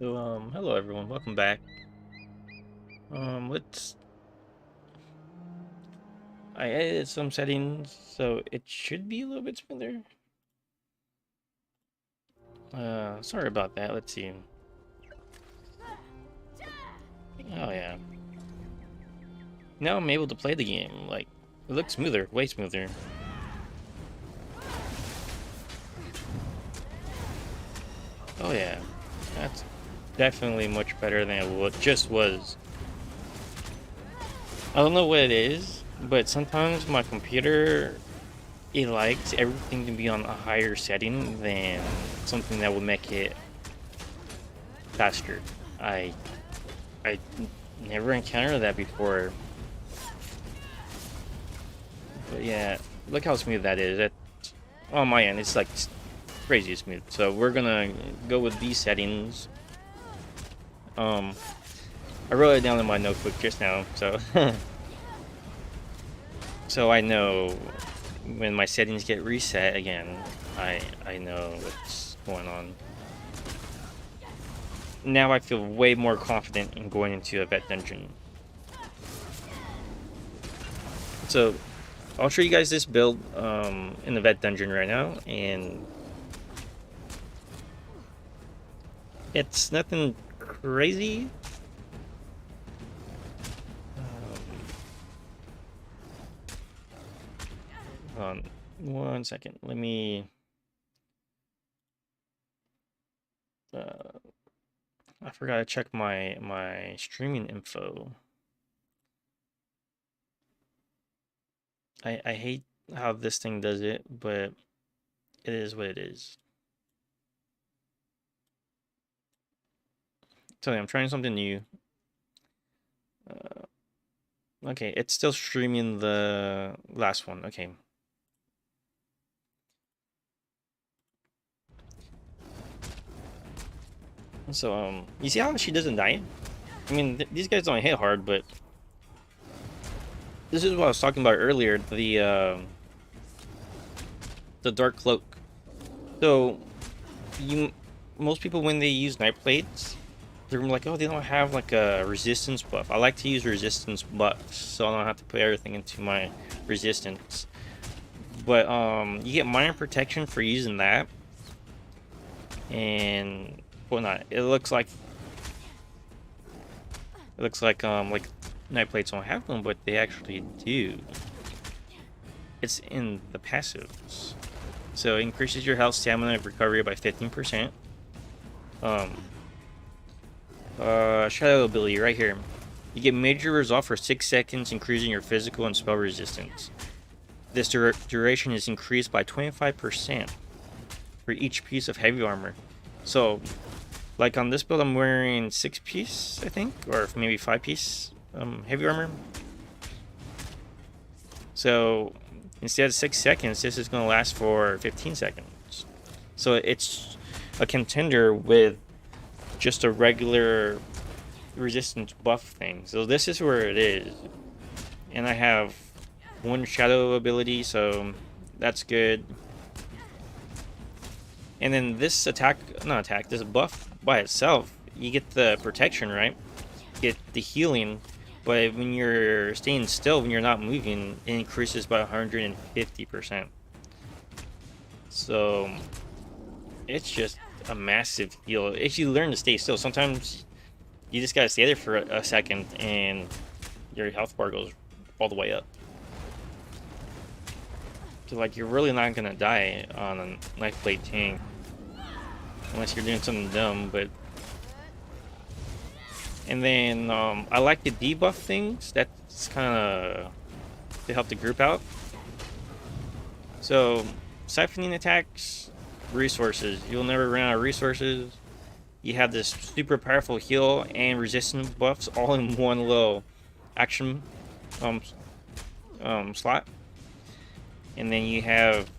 So, hello everyone, welcome back. Let's. I edited some settings, so it should be a little bit smoother. Sorry about that. Let's see. Oh yeah. Now I'm able to play the game. Like, it looks smoother, way smoother. Oh yeah, that's definitely much better than it just was. I don't know what it is, but sometimes my computer it likes everything to be on a higher setting than something that would make it faster. I I never encountered that before. But yeah, look how smooth that is. That on my end, it's like crazy smooth. So we're gonna go with these settings. Um, I wrote it down in my notebook just now, so so I know when my settings get reset again. I know what's going on. Now I feel way more confident in going into a vet dungeon. So I'll show you guys this build in the vet dungeon right now, and it's nothing crazy. Hold on 1 second. Let me. I forgot to check my streaming info. I hate how this thing does it, but it is what it is. Tell you, I'm trying something new. Okay, it's still streaming the last one. Okay. So, you see how she doesn't die? I mean, these guys don't hit hard, but this is what I was talking about earlier. The dark cloak. So, most people when they use night plates, they're like, oh, they don't have like a resistance buff. I like to use resistance buffs, so I don't have to put everything into my resistance. But you get minor protection for using that, and whatnot. It looks like night plates don't have them, but they actually do. It's in the passives. So it increases your health, stamina, and recovery by 15%. Shadow ability right here. You get major resolve for 6 seconds, increasing your physical and spell resistance. This duration is increased by 25% for each piece of heavy armor. So, like on this build, I'm wearing 6-piece, I think, or maybe 5-piece heavy armor. So, instead of 6 seconds, this is going to last for 15 seconds. So, it's a contender with just a regular resistance buff thing. So, this is where it is. And I have one shadow ability, so that's good. And then this this buff by itself, you get the protection, right? You get the healing, but when you're staying still, when you're not moving, it increases by 150%. So it's just a massive heal. If you learn to stay still, sometimes you just gotta stay there for a second and your health bar goes all the way up. So like you're really not gonna die on a knife blade tank. Unless you're doing something dumb, but... And then, I like the debuff things. That's kind of to help the group out. So, siphoning attacks, resources. You'll never run out of resources. You have this super powerful heal and resistance buffs all in one little action slot. And then you have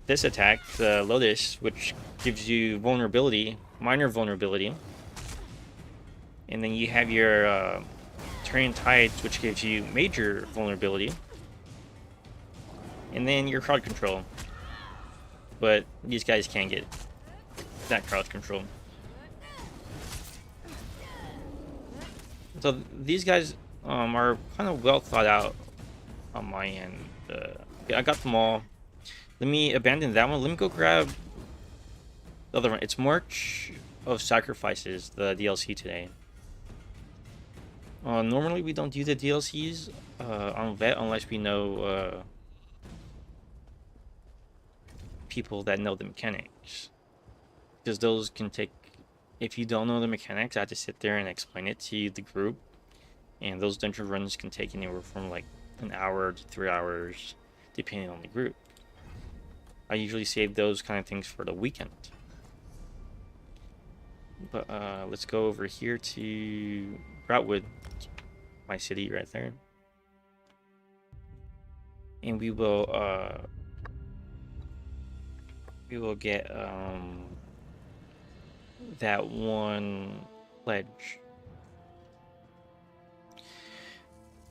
this attack, the Lotus, which gives you vulnerability, minor vulnerability. And then you have your Turning Tides, which gives you major vulnerability. And then your crowd control. But these guys can't get that crowd control. So these guys are kind of well thought out on my end. Yeah, I got them all. Let me abandon that one. Let me go grab the other one. It's March of Sacrifices, the DLC today. Normally we don't do the DLCs on Vet unless we know people that know the mechanics. Because those can take... If you don't know the mechanics, I have to sit there and explain it to the group. And those dungeon runs can take anywhere from like an hour to 3 hours, depending on the group. I usually save those kind of things for the weekend. But let's go over here to Broutwood, my city right there. And we will get that one pledge.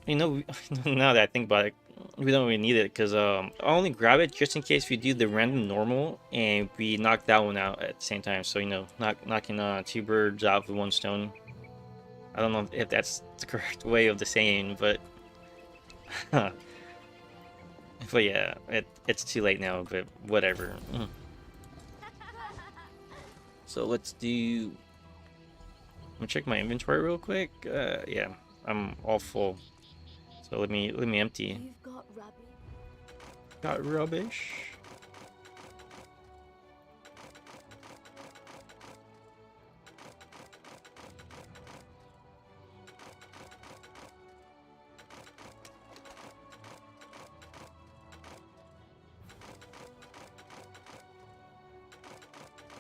You know, now that I think about it, we don't really need it because I'll only grab it just in case we do the random normal and we knock that one out at the same time. So, you know, knocking two birds out with one stone. I don't know if that's the correct way of the saying, but but yeah, it's too late now, but whatever. So let's do... I'm gonna check my inventory real quick. Yeah, I'm all full. So let me empty. You've got rubbish. Got rubbish.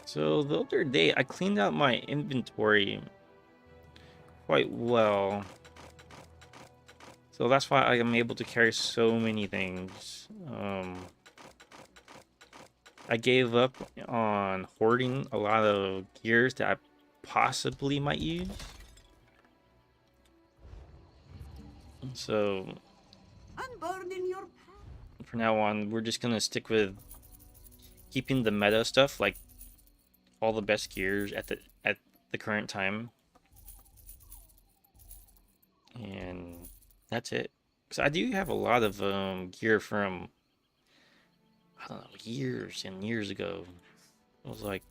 So the other day I cleaned out my inventory quite well. So that's why I am able to carry so many things. I gave up on hoarding a lot of gears that I possibly might use. So for now on, we're just gonna stick with keeping the meta stuff, like all the best gears at the current time. And that's it. Because I do have a lot of gear from, I don't know, years and years ago. It was like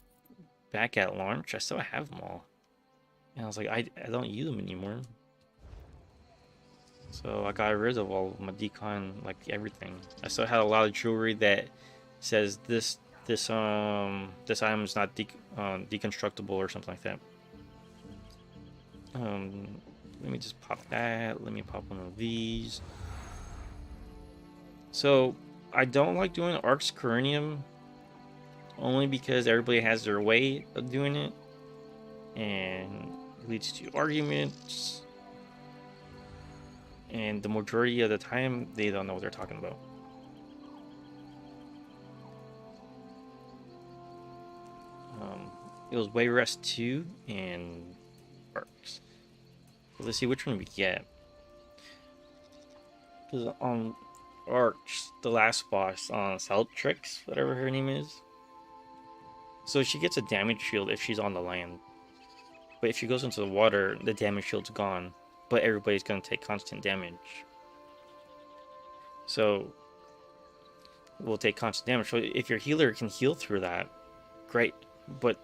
back at launch. I still have them all. And I was like, I don't use them anymore. So I got rid of all of my decon, like everything. I still had a lot of jewelry that says this item is not deconstructible or something like that. Let me just pop that. Let me pop one of these. So I don't like doing Arx Corinium only because everybody has their way of doing it, and it leads to arguments. And the majority of the time, they don't know what they're talking about. It was Wayrest 2 and Arx. So let's see which one we get. Because on Arx, the last boss on Celtrix, whatever her name is. So she gets a damage shield if she's on the land. But if she goes into the water, the damage shield's gone. But everybody's going to take constant damage. So we'll take constant damage. So if your healer can heal through that, great. But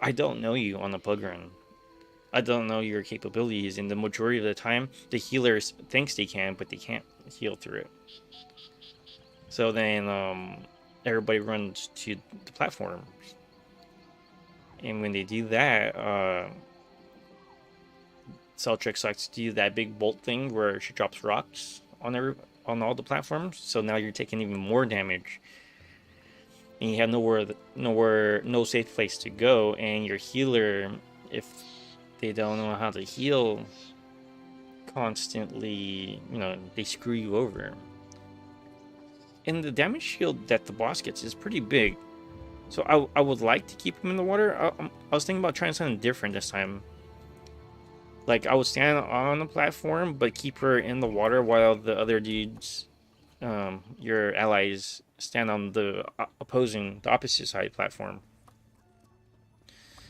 I don't know you on the plug run. I don't know your capabilities, and the majority of the time, the healers thinks they can, but they can't heal through it. So then everybody runs to the platforms. And when they do that, Celtrix likes to do that big bolt thing where she drops rocks on all the platforms. So now you're taking even more damage, and you have no safe place to go. And your healer, if they don't know how to heal constantly, they screw you over. And the damage shield that the boss gets is pretty big. So I would like to keep him in the water. I was thinking about trying something different this time. Like, I would stand on the platform, but keep her in the water while the other dudes, your allies, stand on the opposite side platform.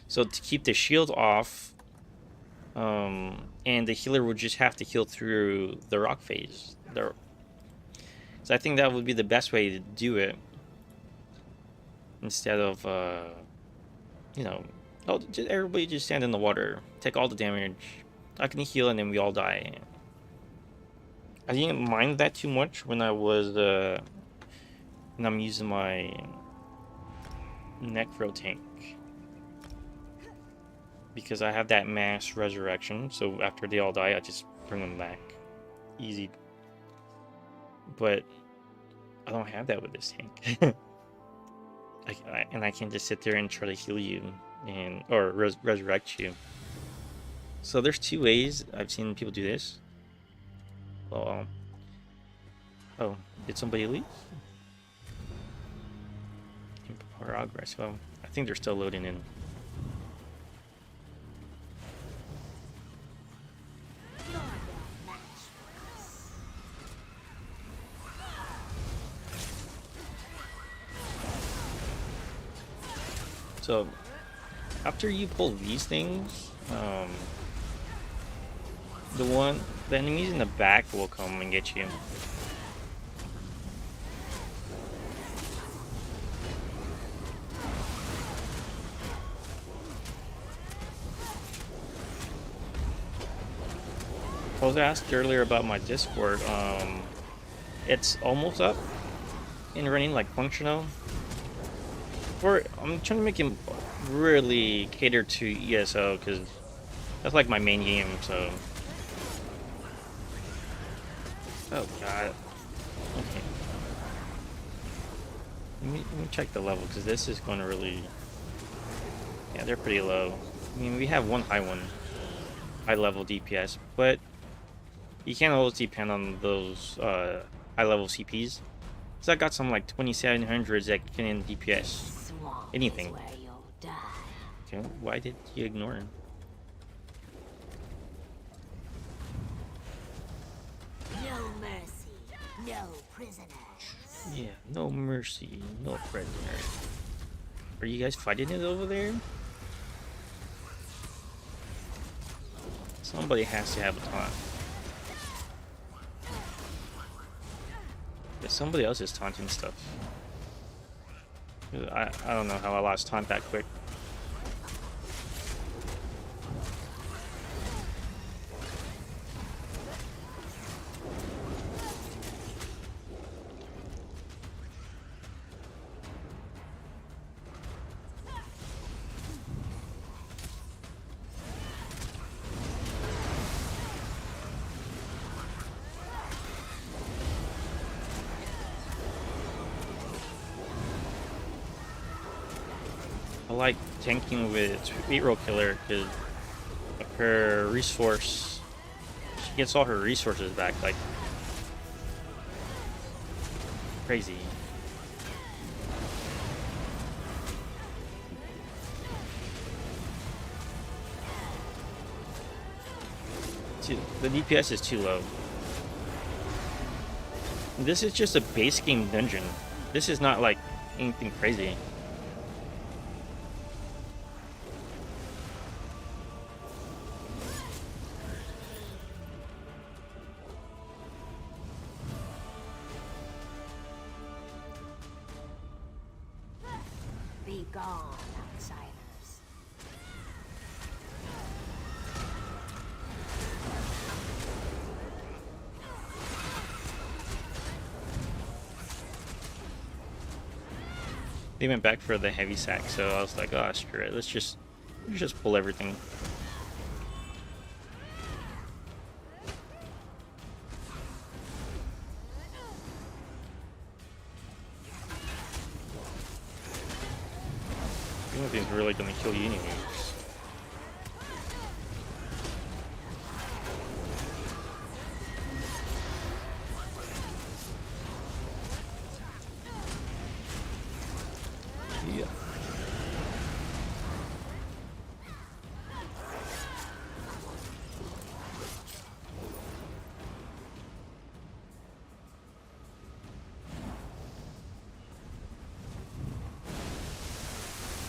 So to keep the shield off, And the healer would just have to heal through the rock phase. So I think that would be the best way to do it, instead of you know, oh, just everybody just stand in the water, take all the damage. I can heal, and then we all die. I didn't mind that too much when I'm using my necro tank, because I have that mass resurrection. So after they all die, I just bring them back, easy. But I don't have that with this tank. I can't just sit there and try to heal you or resurrect you. So there's two ways I've seen people do this. Well, oh, did somebody leave? Progress. Well, I think they're still loading in. So after you pull these things, the enemies in the back will come and get you. I was asked earlier about my Discord. It's almost up and running, like functional. I'm trying to make him really cater to ESO, because that's like my main game. So, oh god. Okay. Let me check the level, because this is going to really. Yeah, they're pretty low. I mean, we have one high level DPS, but you can't always depend on those high level CPs. So I got some like 2700s that can DPS anything. Okay, why did you ignore him? No mercy, no prisoners. Yeah, no mercy, no prisoners. Are you guys fighting it over there? Somebody has to have a taunt. Yeah, somebody else is taunting stuff. I don't know how I lost taunt that quick. I like tanking with 8-roll killer, because her resource, she gets all her resources back like crazy. The DPS is too low. This is just a base game dungeon. This is not like anything crazy. Be gone, outsiders. They went back for the heavy sack, so I was like, oh, screw it. Let's just pull everything. The only thing's really gonna kill you anyways. Yeah.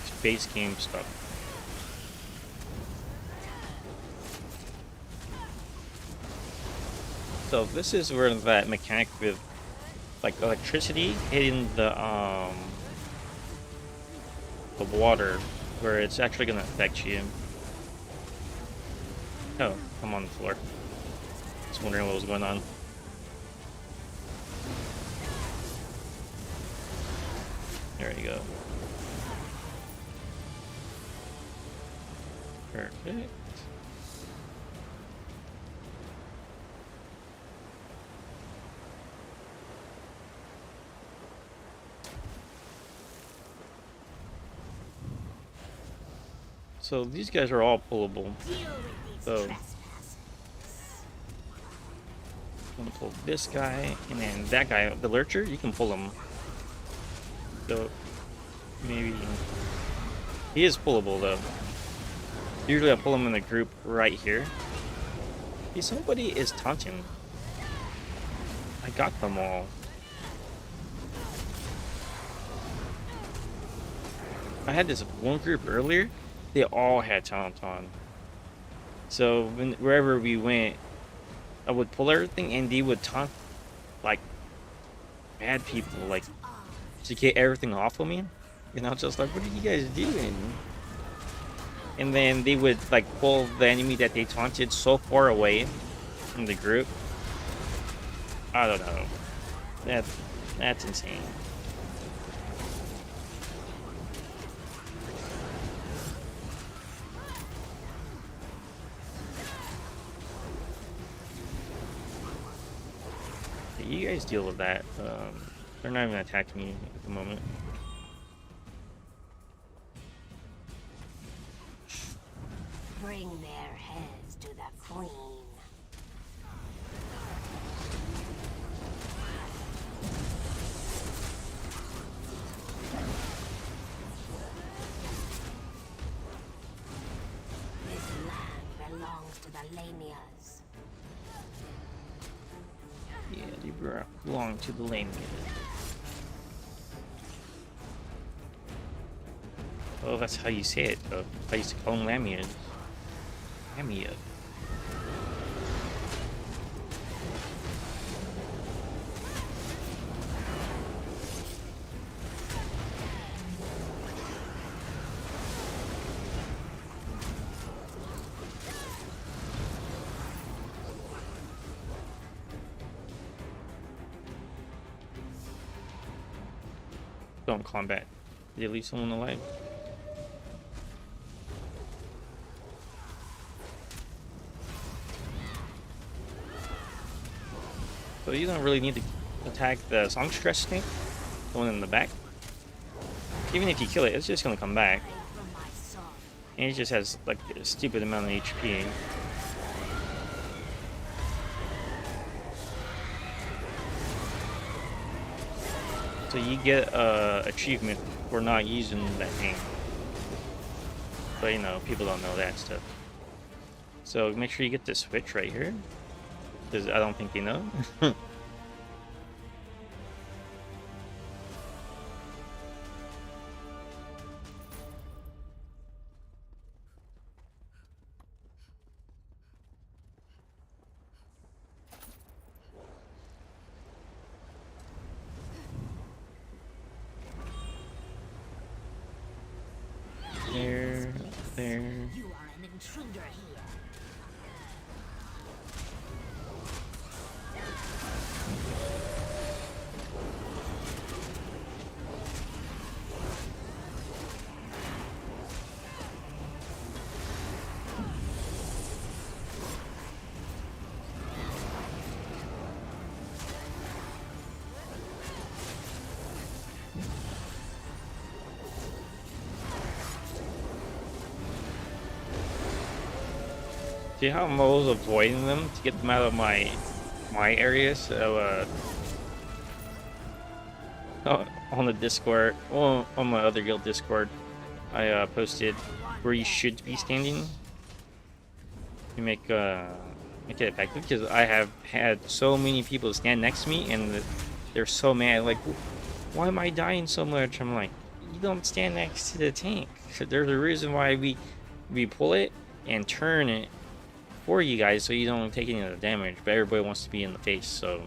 It's base game stuff. So this is where that mechanic with like electricity hitting the water, where it's actually gonna affect you. Oh, I'm on the floor. Just wondering what was going on. There you go. Perfect. So these guys are all pullable. So I'm gonna pull this guy, and then that guy, the lurcher, you can pull him. So maybe he is pullable though. Usually I pull him in the group right here. See, somebody is taunting. I got them all. I had this one group earlier. They all had taunt on. So wherever we went, I would pull everything, and they would taunt like bad people, like to get everything off of me. And I was just like, "What are you guys doing?" And then they would like pull the enemy that they taunted so far away from the group. I don't know. That's insane. You guys deal with that. They're not even attacking me at the moment. Bring their heads to the queen. This land belongs to the Lamias. Yeah, they belong to the lame. Oh, that's how you say it, though. I used to call them Lamias. Lamia. Don't combat. Did they leave someone alive? So you don't really need to attack the songstress snake, the one in the back. Even if you kill it, it's just gonna come back. And it just has like a stupid amount of HP. So you get achievement for not using that thing. But you know, people don't know that stuff. So make sure you get this switch right here. Because I don't think they know. There. You are an intruder here. See how I'm always avoiding them to get them out of my area? So on the Discord, well, on my other guild Discord, I posted where you should be standing. You make it effective, because I have had so many people stand next to me and they're so mad, like, why am I dying so much? I'm like, you don't stand next to the tank. There's a reason why we pull it and turn it for you guys so you don't take any of the damage, but everybody wants to be in the face, so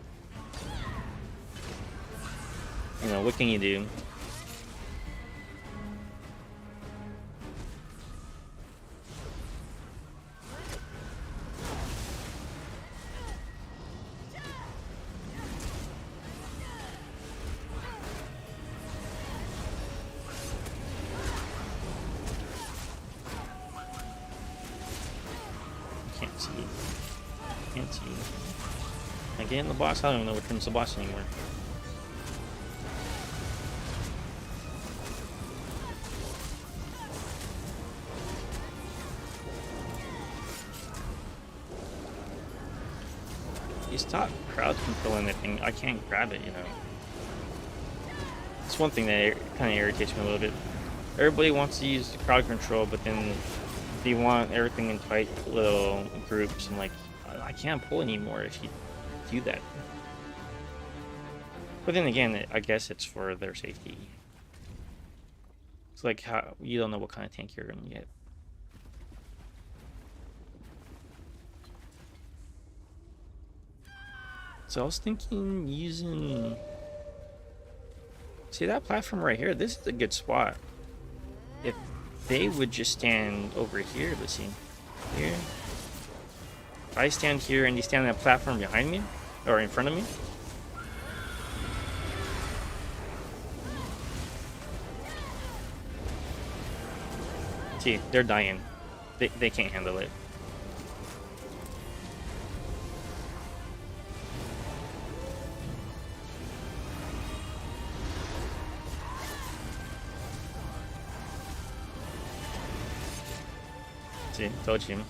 you know, what can you do? Can't see. Can't see. Again, the boss, I don't even know which one's the boss anymore. You stop crowd controlling the thing. I can't grab it, you know. It's one thing that kind of irritates me a little bit. Everybody wants to use the crowd control, but then they want everything in tight little groups. I'm like, I can't pull anymore if you do that. But then again, I guess it's for their safety. It's like how you don't know what kind of tank you're gonna get. So I was thinking using... See that platform right here? This is a good spot. If they would just stand over here, let's see. Here. If I stand here and you stand on that platform behind me, or in front of me. See, they're dying. They can't handle it. See, told you.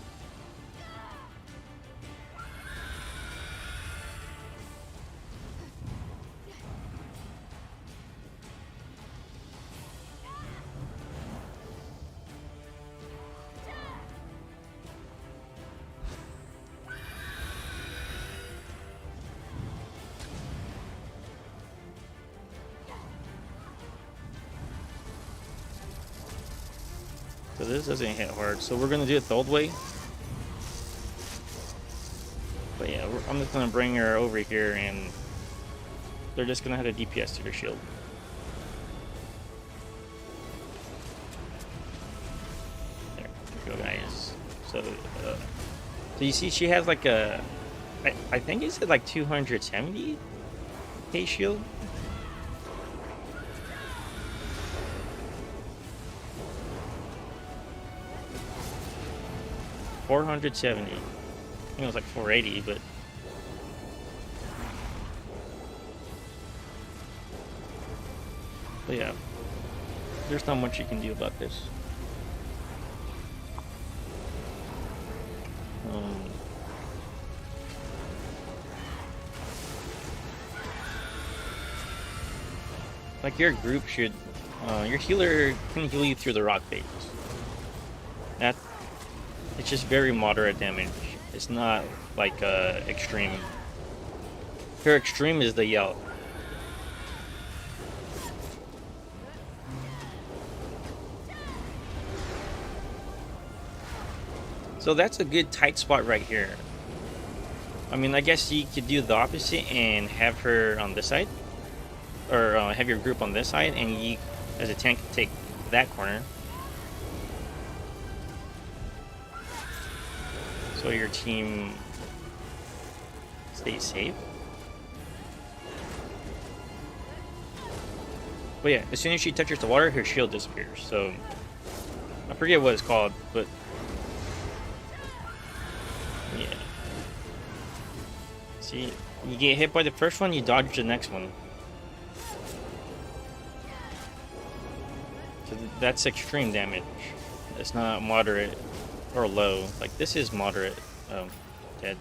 So this doesn't hit hard, so we're gonna do it the old way. But yeah, I'm just gonna bring her over here, and they're just gonna have a DPS to their shield. There we go, guys. So you see, she has like a, I think it's like 270k shield. $470. I think it was like 480, but yeah, there's not much you can do about this. Like your group should, your healer can heal you through the rock phase. It's just very moderate damage. It's not like extreme. Her extreme is the yell. So that's a good tight spot right here. I mean, I guess you could do the opposite and have her on this side, or have your group on this side, and you, as a tank, take that corner. So your team stays safe. But yeah, as soon as she touches the water, her shield disappears. So I forget what it's called, but yeah. See, you get hit by the first one, you dodge the next one. So that's extreme damage. It's not moderate or low. Like this is moderate. Oh, dead.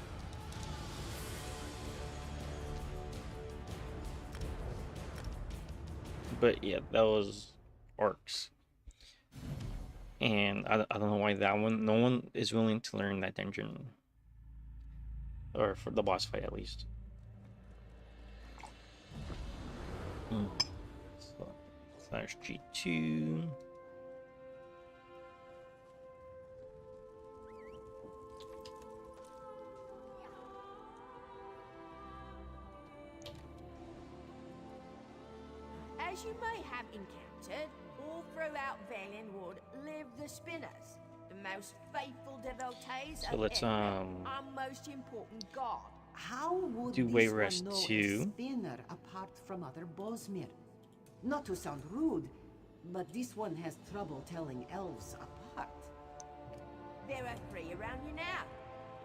But yeah, that was orcs. And I don't know why that one, no one is willing to learn that dungeon. Or for the boss fight at least. So, slash G2. As you may have encountered, all throughout Valenwood live the Spinners, the most faithful devotees So of let's, Ephraim, our most important god. How would do this Wayrest one know a 2. spinner apart from other Bosmir? Not to sound rude, but this one has trouble telling elves apart. There are 3 around you now.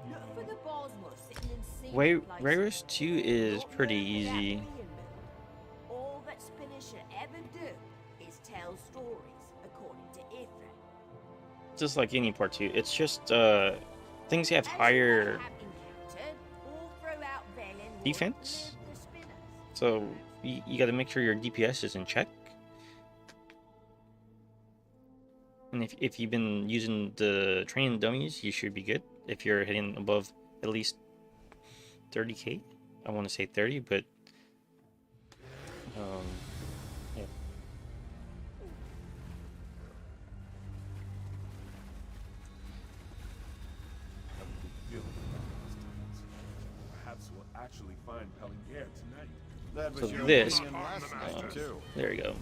Look for the Bosmore sitting in secret places. Wayrest 2 is Not pretty learn without easy. being moved. All that spinners should ever do is tell stories according to Ephraim. Just like any part 2. It's just things have As you may higher have encountered, all throughout Valenwood defense. live the Spinners, So you got to make sure your DPS is in check. And if you've been using the training dummies, you should be good. If you're hitting above at least 30k, I want to say 30, but yeah. Perhaps we'll actually find Pellinger tonight. That So was your this- opinion last night, too. There you go.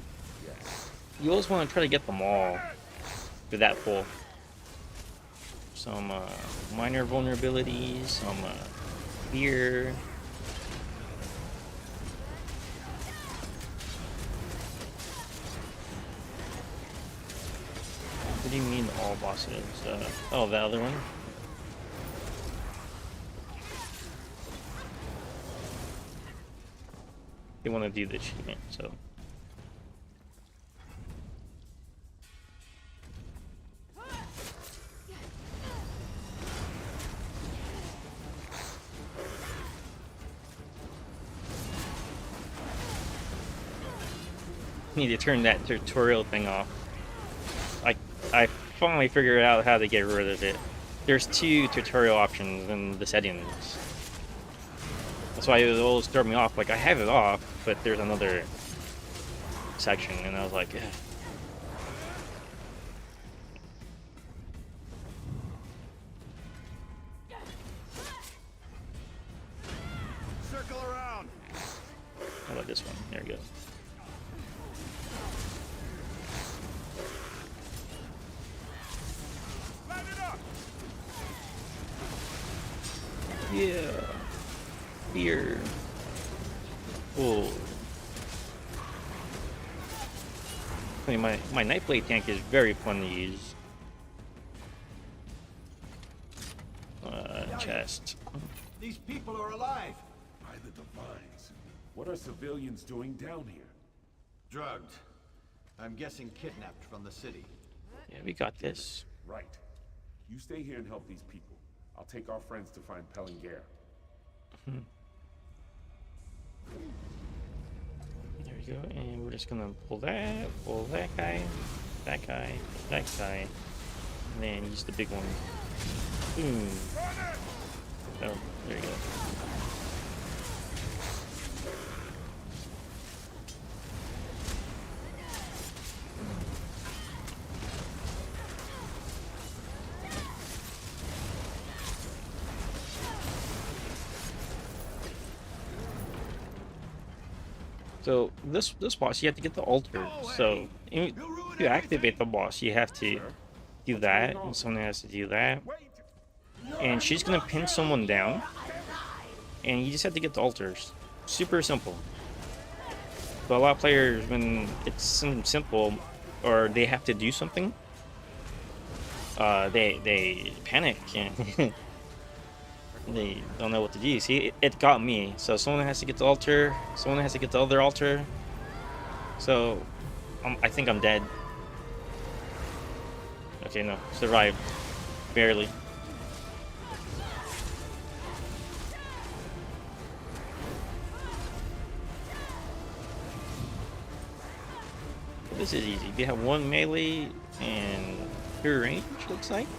You always want to try to get them all with that pull. Some minor vulnerabilities, some fear. What do you mean all bosses? Oh, the other one? They want to do the achievement, so. Need to turn that tutorial thing off. I finally figured out how to get rid of it. There's 2 tutorial options in the settings. That's why it always throw me off. Like, I have it off, but there's another section, and I was like, eh. Circle around. How about this one? There we go. Light it up! Yeah. Fear. Oh. I mean, my Nightblade tank is very fun to use. Chest. These people are alive. By the divines. What are civilians doing down here? Drugged. I'm guessing kidnapped from the city. Yeah, we got this. Right. You stay here and help these people. I'll take our friends to find Pellinger. There we go, and we're just gonna pull that guy, that guy, that guy, and then use the big one. Boom. Oh, there you go. So this boss, you have to get the altar. So if you activate the boss, you have to do that, and someone has to do that. Wait! And she's gonna pin someone down, and you just have to get the altars. Super simple. But a lot of players, when it's simple, or they have to do something, they panic and they don't know what to do. See, it got me. So someone has to get the altar, someone has to get the other altar. So I think I'm dead. Okay, no, survived, barely. This is easy. You have 1 melee and 2 range, looks like.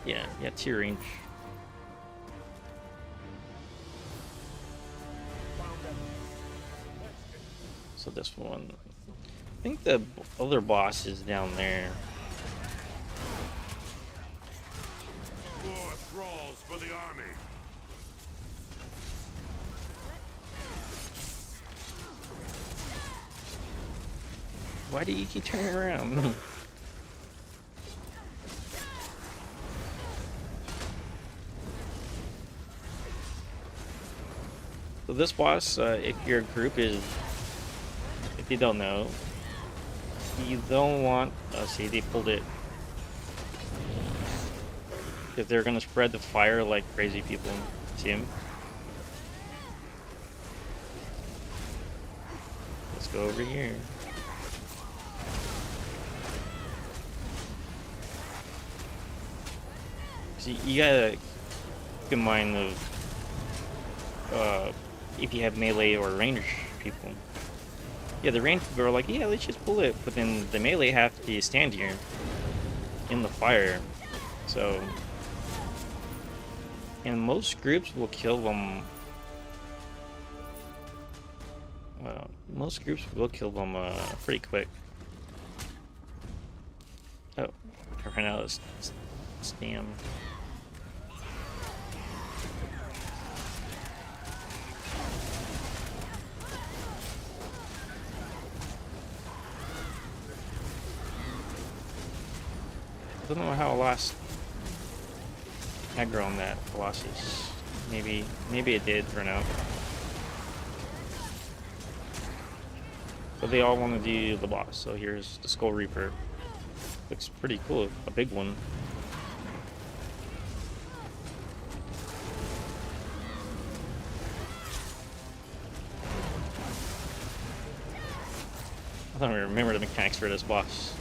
Yeah, 2 range. So this one, I think the other boss is down there. More thralls for the army. Why do you keep turning around? So this boss, if your group is, if you don't know, you don't want, see, they pulled it. Because they're gonna spread the fire like crazy people. See him? Let's go over here. See, you gotta keep in mind of if you have melee or range people. Yeah, the range people are like, yeah, let's just pull it, but then the melee have to stand here in the fire. So, and most groups will kill them. Most groups will kill them pretty quick. Oh, I ran out of stam. I don't know how I lost aggro on that Colossus. Maybe it did run out. But they all want to do the boss, so here's the Skull Reaper. Looks pretty cool, a big one. I don't remember the mechanics for this boss.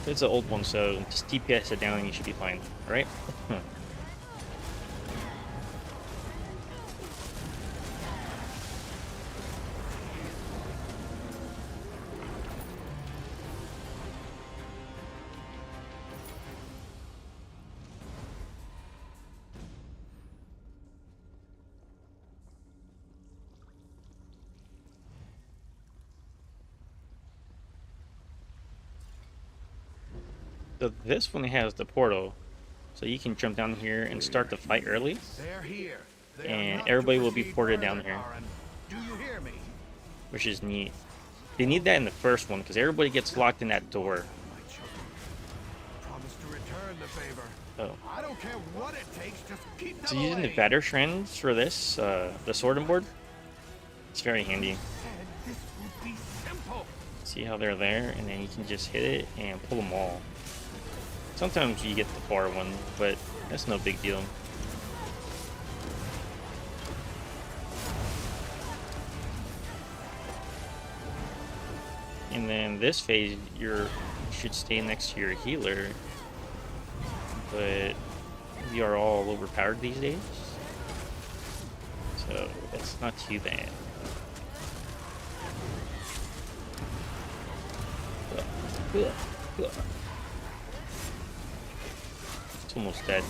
It's an old one, so just DPS it down and you should be fine, alright? So this one has the portal, so you can jump down here and start the fight early, and everybody will be ported down here, which is neat. They need that in the first one because everybody gets locked in that door. Oh. So using the better trends for this, the sword and board, it's very handy. See how they're there, and then you can just hit it and pull them all. Sometimes you get the far one, but that's no big deal. And then this phase, you should stay next to your healer, but we are all overpowered these days, so it's not too bad. It's almost dead.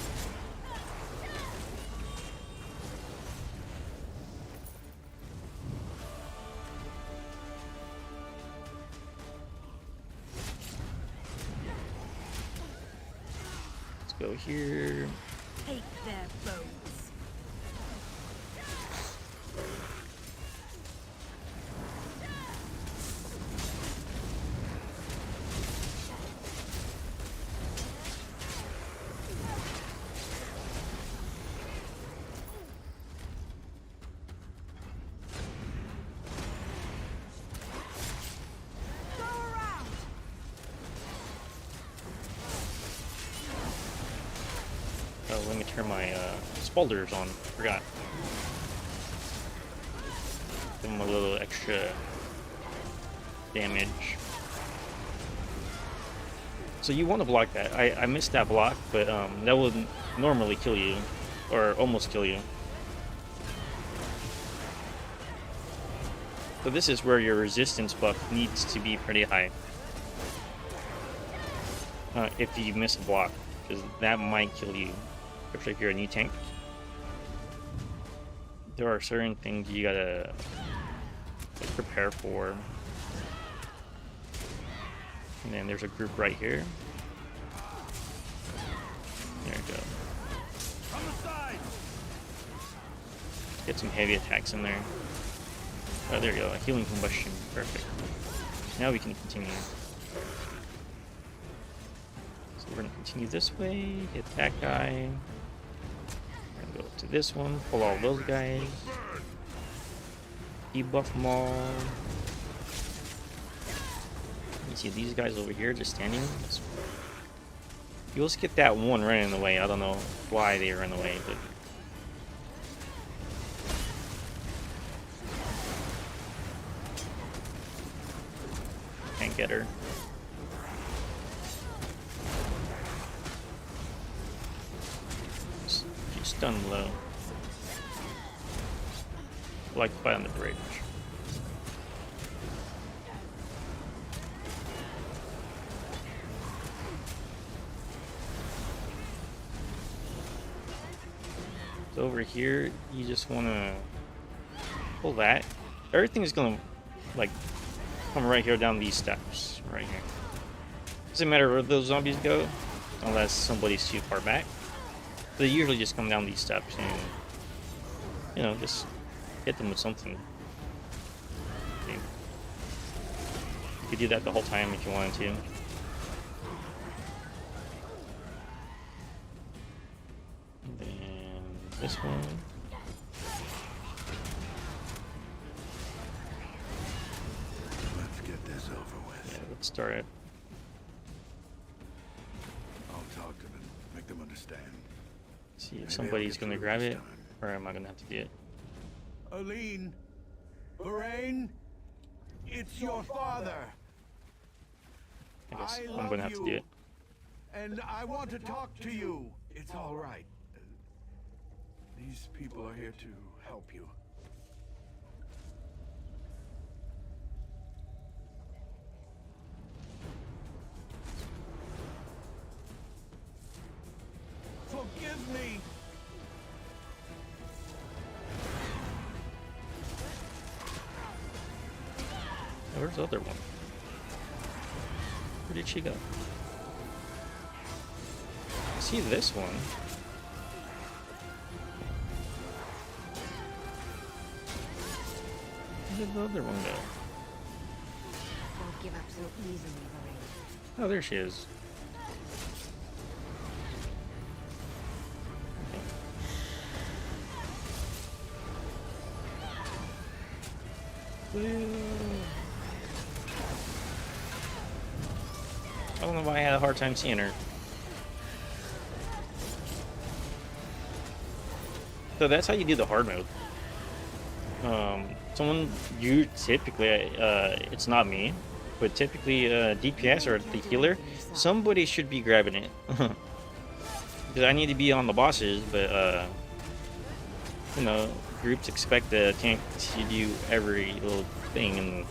Let's go here. Take their boats. Oh, let me turn my spalders on. Forgot. Give them a little extra damage. So you want to block that. I missed that block, but that would normally kill you, or almost kill you. So this is where your resistance buff needs to be pretty high. If you miss a block, because that might kill you. Especially if you're a new tank. There are certain things you gotta prepare for. And then there's a group right here. There we go. Get some heavy attacks in there. Oh, there you go. A healing combustion. Perfect. Now we can continue. So we're gonna continue this way. Hit that guy. We're gonna go to this one. Pull all those guys. Debuff them all. You see these guys over here just standing. You'll skip that one right in the way. I don't know why they were in the way, but can't get her. She's stunned low. Like to fight on the bridge. So over here, you just want to pull that. Everything is gonna like come right here down these steps, right here. Doesn't matter where those zombies go, unless somebody's too far back. They usually just come down these steps and, you know, just hit them with something. Okay. You could do that the whole time if you wanted to. And then this one. Let's get this over with. Yeah, let's start it. I'll talk to them, make them understand. See if somebody's gonna grab it, or am I gonna have to do it? Aline, Lorraine, it's your father. I guess I'm gonna have to do it. And I want to talk to you. It's all right. These people are here to help you. Forgive me. Where's the other one? Where did she go? I see this one. Where did the other one go? Don't give up so easily, Lorraine. Oh, there she is. Okay. I don't know why I had a hard time seeing her. So that's how you do the hard mode. You typically, it's not me, but typically DPS or the healer, somebody should be grabbing it. Because I need to be on the bosses, but you know, groups expect the tank to do every little thing, and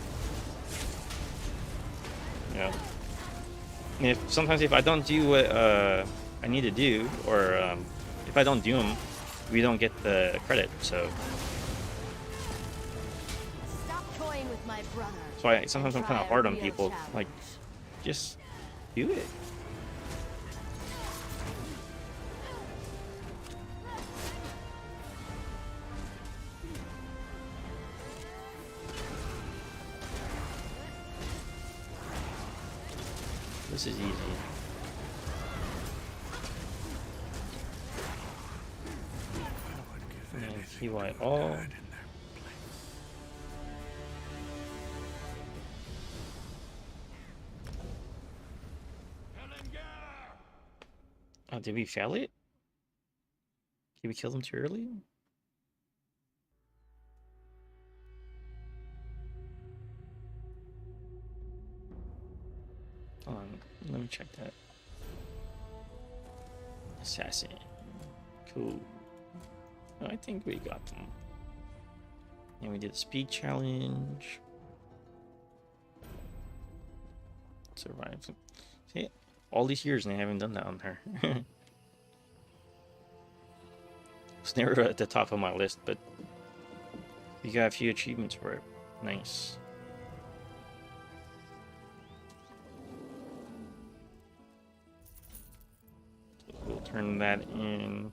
you know, sometimes if I don't do what I need to do, or if I don't do them, we don't get the credit. So Stop toying with my brother. sometimes I'm kind of hard on people. Like, just do it. This is easy. And TY all. Oh, did we fail it? Did we kill them too early? Hold on, let me check that. Assassin. Cool. Oh, I think we got them. And we did the speed challenge. Survive. See, all these years and I haven't done that on her. It's never at the top of my list, but we got a few achievements for it. Nice. So we'll turn that in.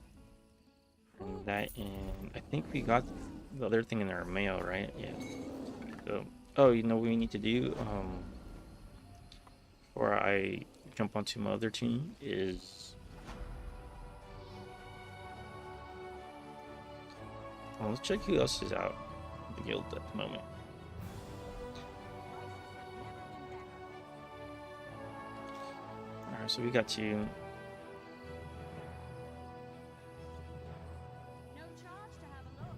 Turn that in. I think we got the other thing in our mail, right? Yeah. So, oh, you know what we need to do? Before I jump onto my other team is... Well, let's check who else is out in the guild at the moment. Alright, so we got two. No charge to have a look.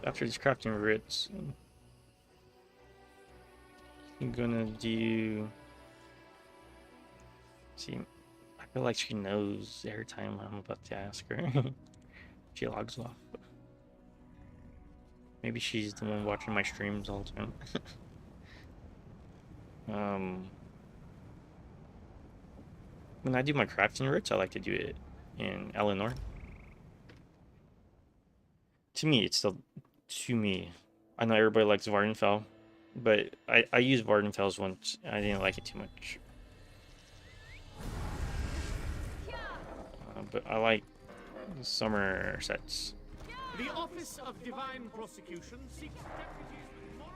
After these crafting writs, I'm gonna do... See, I feel like she knows every time I'm about to ask her. She logs off. Maybe she's the one watching my streams all the time. When I do my crafting writs, I like to do it in Eleanor. To me, it's still... To me. I know everybody likes Vardenfell, but I used Vardenfell's once. I didn't like it too much. But I like summer sets. The Office of Divine Prosecution seeks deputies with moral...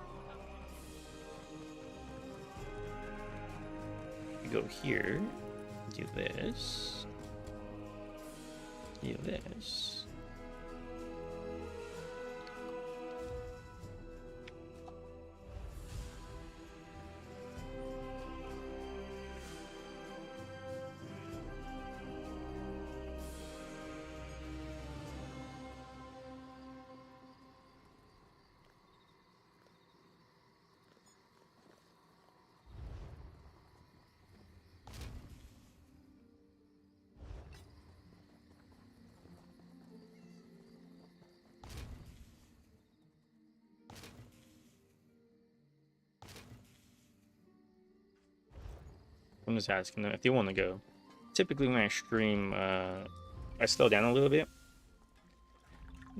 You go here, do this, do this. I'm just asking them if they want to go. Typically when I stream, I slow down a little bit.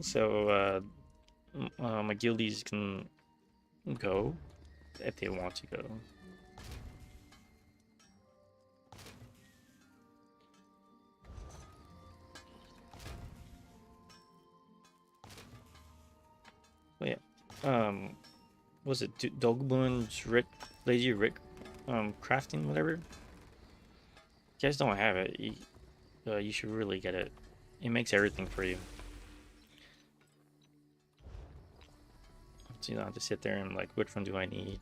So my guildies can go if they want to go. But yeah, was it Dogbun's Rick, Lazy Rick, crafting, whatever? If you guys don't have it, you should really get it. It makes everything for you. So you don't have to sit there and like, which one do I need?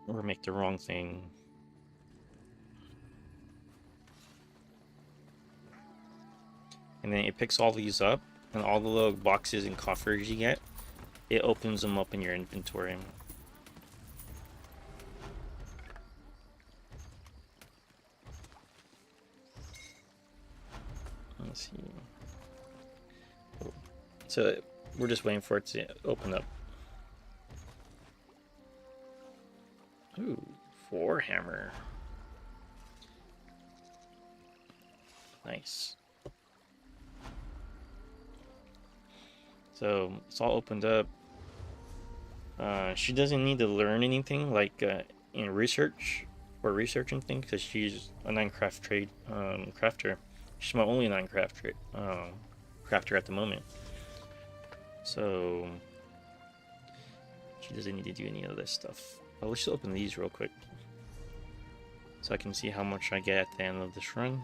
Or make the wrong thing. And then it picks all these up, and all the little boxes and coffers you get, it opens them up in your inventory. Let's see. Oh. So we're just waiting for it to open up. Ooh, 4 hammer. Nice. So it's all opened up. She doesn't need to learn anything like in research or researching things because she's a 9-craft trade crafter. She's my only 9-craft crafter at the moment. So she doesn't need to do any of this stuff. But let's just open these real quick so I can see how much I get at the end of this run.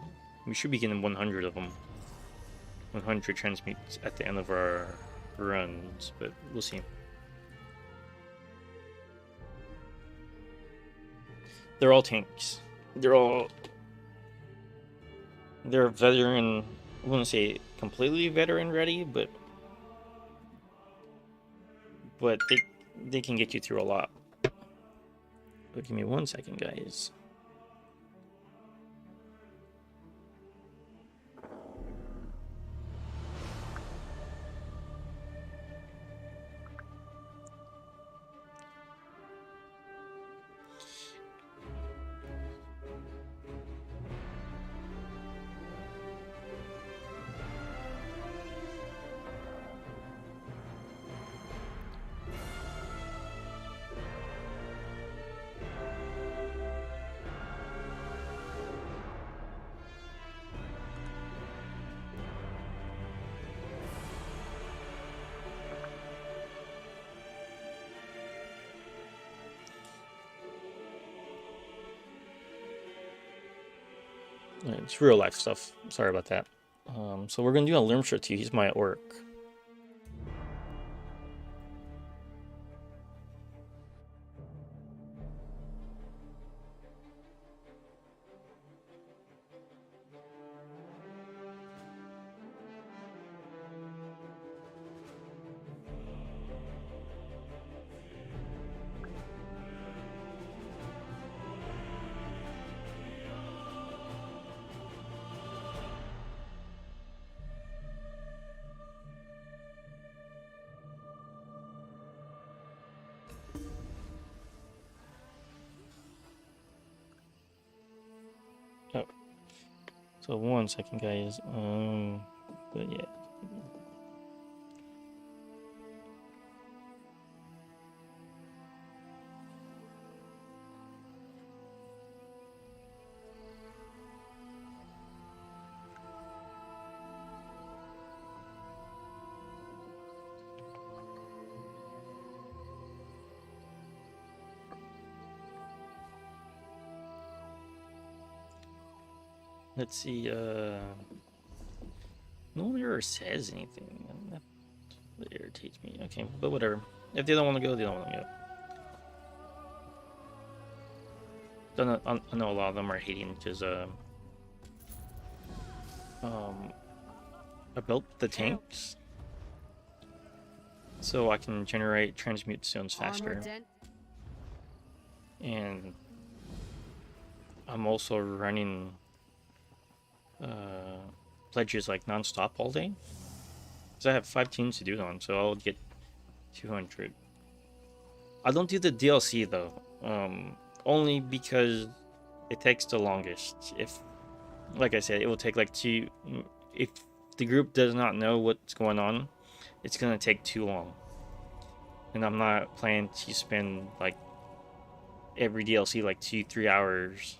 We should be getting 100 of them. 100 transmutes at the end of our runs, but we'll see. They're all tanks. They're veteran, I wouldn't say completely veteran ready, but they can get you through a lot. But give me 1 second, guys. It's real life stuff. Sorry about that. So we're gonna do a Limster too. He's my orc. Oh, so 1 second, guys. But yeah. Let's see. No one ever says anything. And that irritates me. Okay, but whatever. If they don't want to go, they don't want to go. I know a lot of them are hating because I built the tanks so I can generate transmute stones faster. And I'm also running pledges like non-stop all day. Because I have 5 teams to do it on, so I'll get 200. I don't do the DLC though, only because it takes the longest. Like I said, it will take like 2. If the group does not know what's going on, it's gonna take too long. And I'm not planning to spend like every DLC like 2-3 hours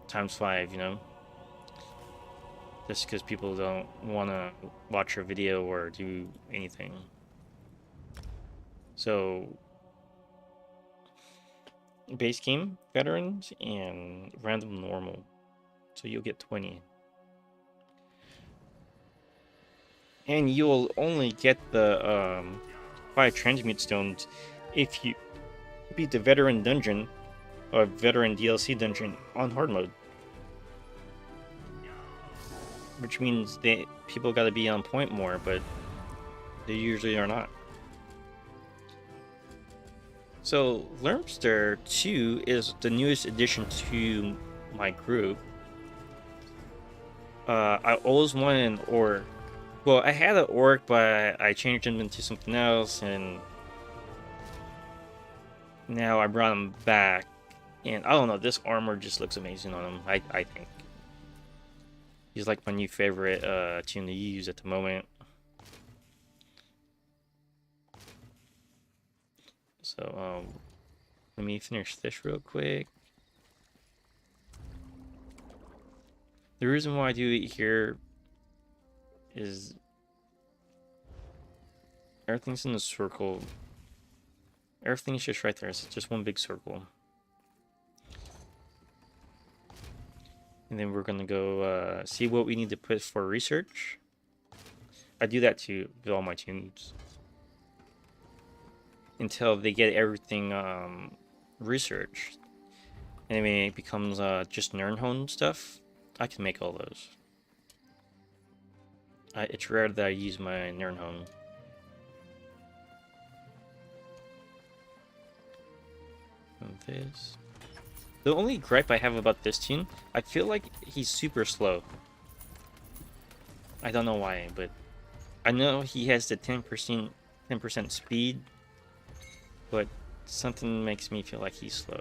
times 5, you know? Just because people don't want to watch a video or do anything. So, base game, veterans, and random normal. So you'll get 20. And you'll only get the 5 transmute stones if you beat the veteran dungeon or veteran DLC dungeon on hard mode. Which means people gotta be on point more, but they usually are not. So Limster 2 is the newest addition to my group. I always wanted an orc. Well, I had an orc, but I changed him into something else, and now I brought him back. And I don't know, this armor just looks amazing on him, I think. He's like my new favorite tune to use at the moment. So, let me finish this real quick. The reason why I do it here is everything's in a circle. Everything's just right there. It's just one big circle. And then we're gonna go see what we need to put for research. I do that too with all my tunes. Until they get everything researched. And when it becomes just Nernhone stuff, I can make all those. It's rare that I use my Nernhone. And this. The only gripe I have about this tune, I feel like he's super slow. I don't know why, but I know he has the 10% speed, but something makes me feel like he's slow.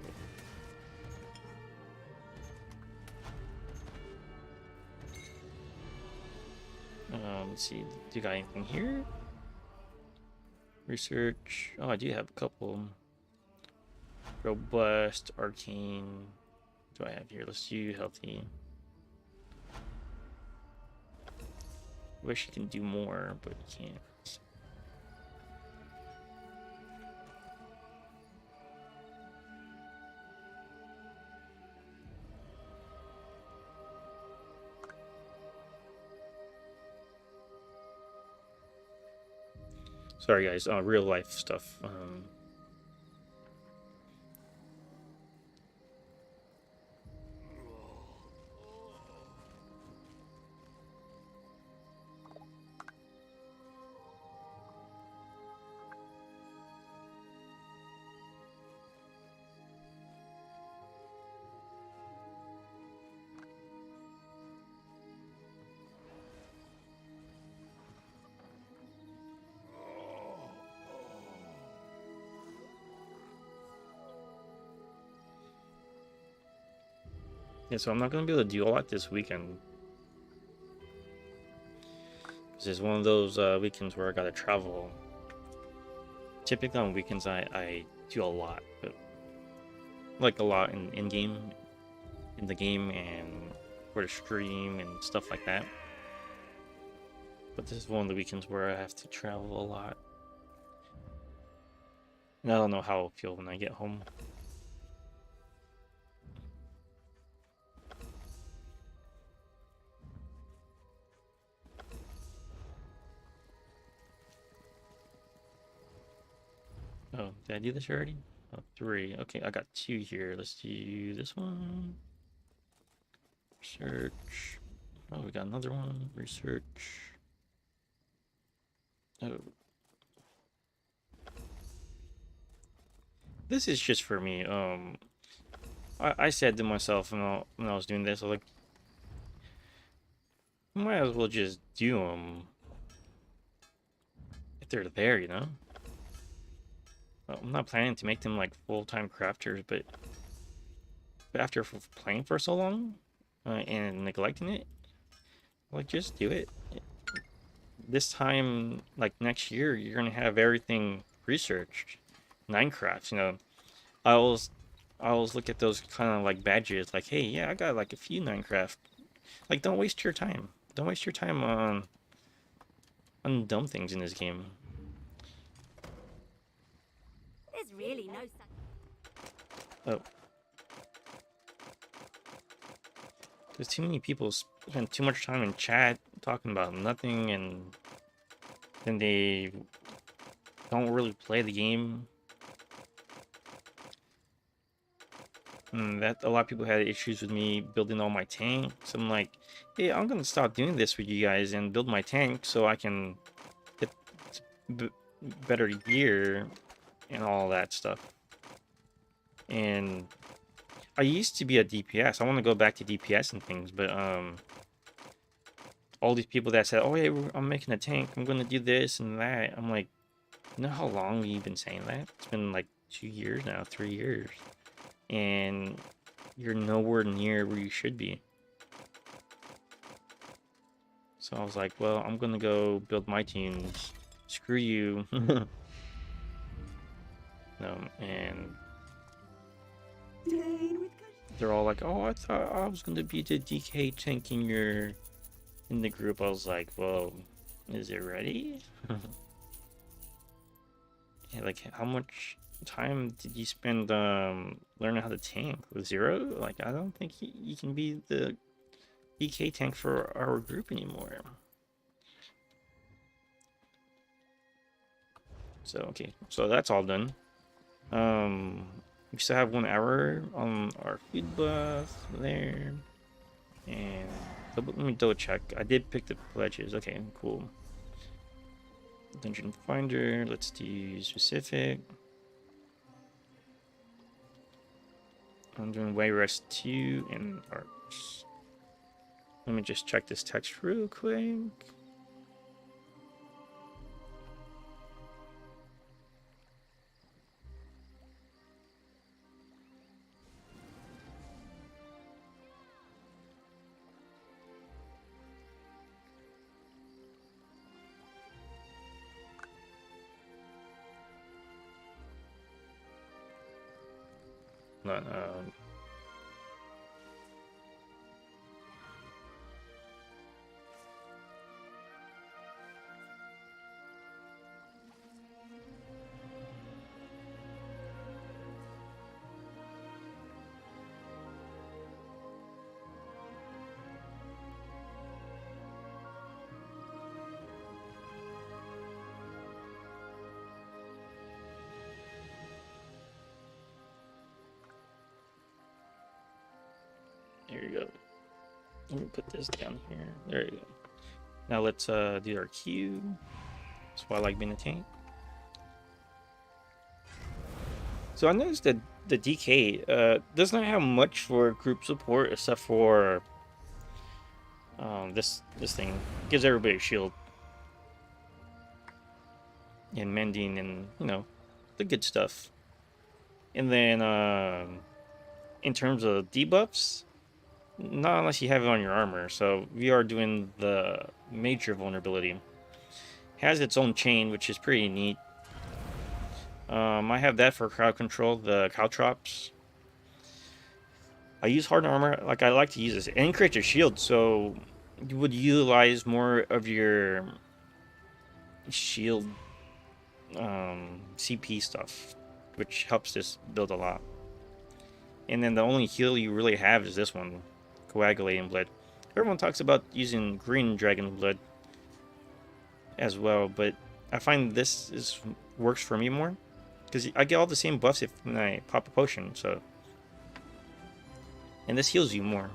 Let's see, do you got anything here? Research. Oh, I do have a couple. Robust, arcane. What do I have here? Let's do healthy. Wish you can do more, but you can't. Sorry, guys. Real life stuff. Yeah, so I'm not gonna be able to do a lot this weekend. This is one of those weekends where I gotta travel. Typically on weekends I do a lot, but like a lot in game, in the game, and for the stream and stuff like that. But this is one of the weekends where I have to travel a lot. And I don't know how I'll feel when I get home. Oh, did I do this already? Oh, 3. Okay, I got 2 here. Let's do this one. Research. Oh, we got another one. Research. Oh. This is just for me. I said to myself when I was doing this, I was like, might as well just do them if they're there, you know? Well, I'm not planning to make them like full-time crafters, but after playing for so long and neglecting it, like just do it. This time, like next year, you're gonna have everything researched. Minecraft, you know. I always look at those kind of like badges, like, hey, yeah, I got like a few Minecraft. Like, don't waste your time. Don't waste your time on dumb things in this game. There's really no such. Oh, there's too many people spend too much time in chat talking about nothing, and then they don't really play the game. And that a lot of people had issues with me building all my tanks. I'm like, hey, I'm gonna stop doing this with you guys and build my tank so I can get better gear and all that stuff. And I used to be a DPS. I want to go back to DPS and things, but all these people that said, oh yeah, I'm making a tank, I'm gonna do this and that. I'm like, you know how long you've been saying that? It's been like 2 years now, 3 years. And you're nowhere near where you should be. So I was like, well, I'm gonna go build my teams. Screw you. And they're all like, oh, I thought I was gonna be the DK tank in the group. I was like, well, is it ready? Yeah, like, how much time did you spend learning how to tank? With 0? Like, I don't think you can be the DK tank for our group anymore. So okay, so that's all done. We still have 1 hour on our food buff there, and let me double check. I did pick the pledges. Okay, cool. Dungeon Finder. Let's do specific. I'm doing Wayrest 2 and Arts. Let me just check this text real quick. No, go. Let me put this down here. There you go. Now let's do our Q. That's why I like being a tank. So I noticed that the DK does not have much for group support except for this thing. Gives everybody a shield. And mending and, you know, the good stuff. And then in terms of debuffs, not unless you have it on your armor. So we are doing the major vulnerability. Has its own chain, which is pretty neat. I have that for crowd control, the caltrops. I use hardened armor, like I like to use this. And create your shield, so you would utilize more of your shield CP stuff, which helps this build a lot. And then the only heal you really have is this one, coagulating blood. Everyone talks about using green dragon blood as well, but I find this works for me more because I get all the same buffs when I pop a potion. So, and this heals you more,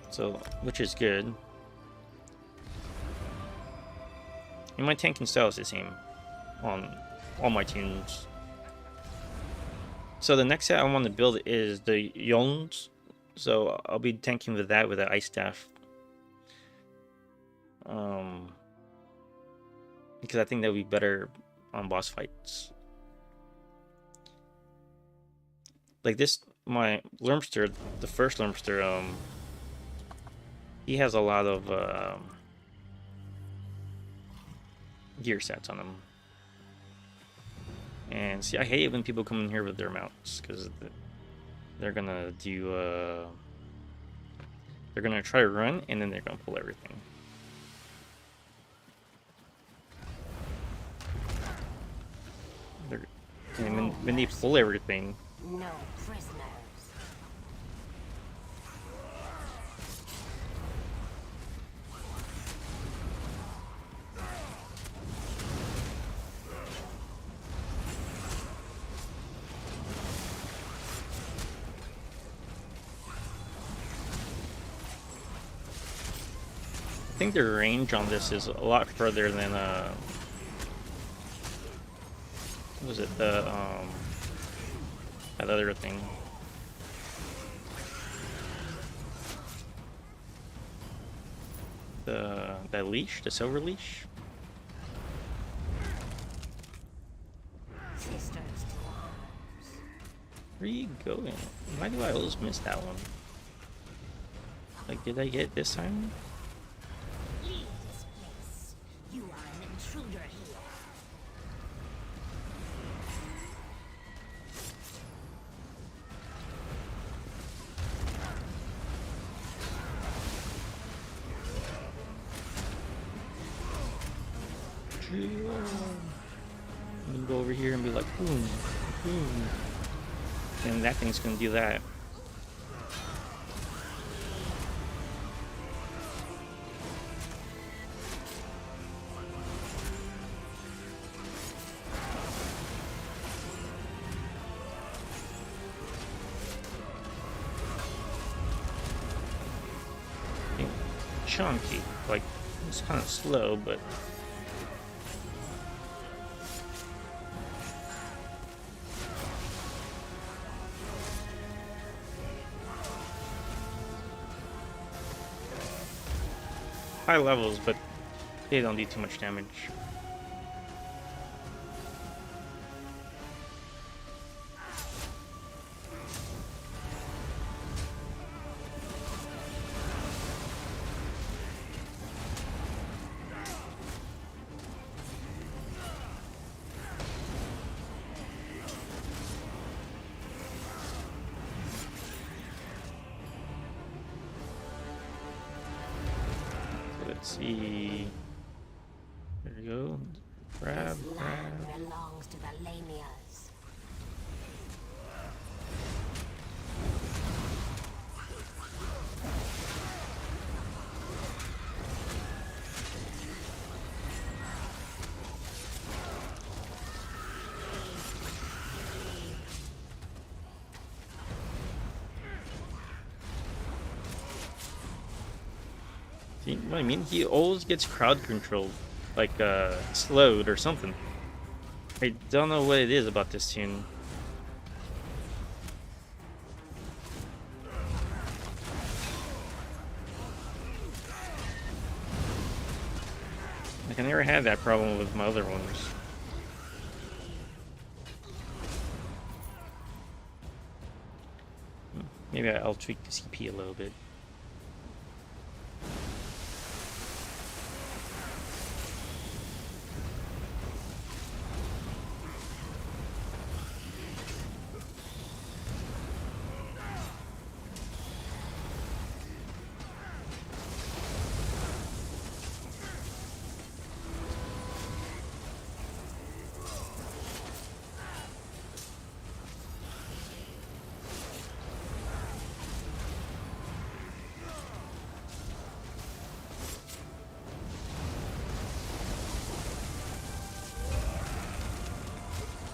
so which is good. And my tanking style is the same on all my tunes. So the next set I want to build is the Yolns. So I'll be tanking with that with the ice staff. Because I think that would be better on boss fights. Like this, my Lermster, the first Lermster, he has a lot of gear sets on him. And see, I hate it when people come in here with their mounts, because they're gonna do, they're gonna try to run, and then they're gonna pull everything. And when they pull everything, No prisoners. I think the range on this is a lot further than what was it, the that other thing. That leash, the silver leash. Sisters to arms. Where are you going? Why do I always miss that one? Like, did I get it this time? Leave this place. You are an intruder here. I'm gonna go over here and be like, boom, boom. And that thing's gonna do that. Chunky, like it's kind of slow, but high levels, but they don't do too much damage. Let's see. There you go. Grab, This grab. land belongs to the Lamias. See what I mean? He always gets crowd controlled, like slowed or something. I don't know what it is about this tune. Like I never had that problem with my other ones. Maybe I'll tweak the CP a little bit.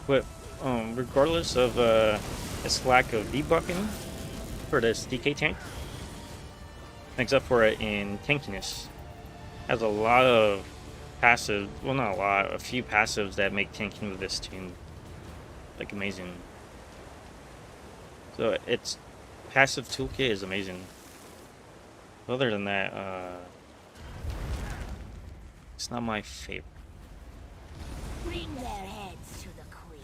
But regardless of its lack of debuffing for this DK tank, makes up for it in tankiness. Has a lot of passive, well not a lot, a few passives that make tanking with this tune like amazing. So its passive toolkit is amazing. Other than that, it's not my favorite. Bring their heads to the queen.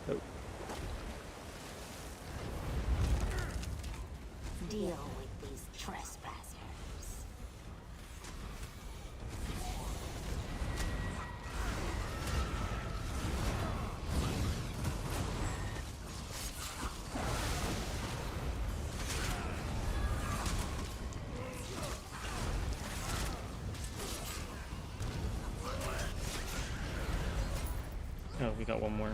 Oh. Deal with these trespassers. Oh, we got one more.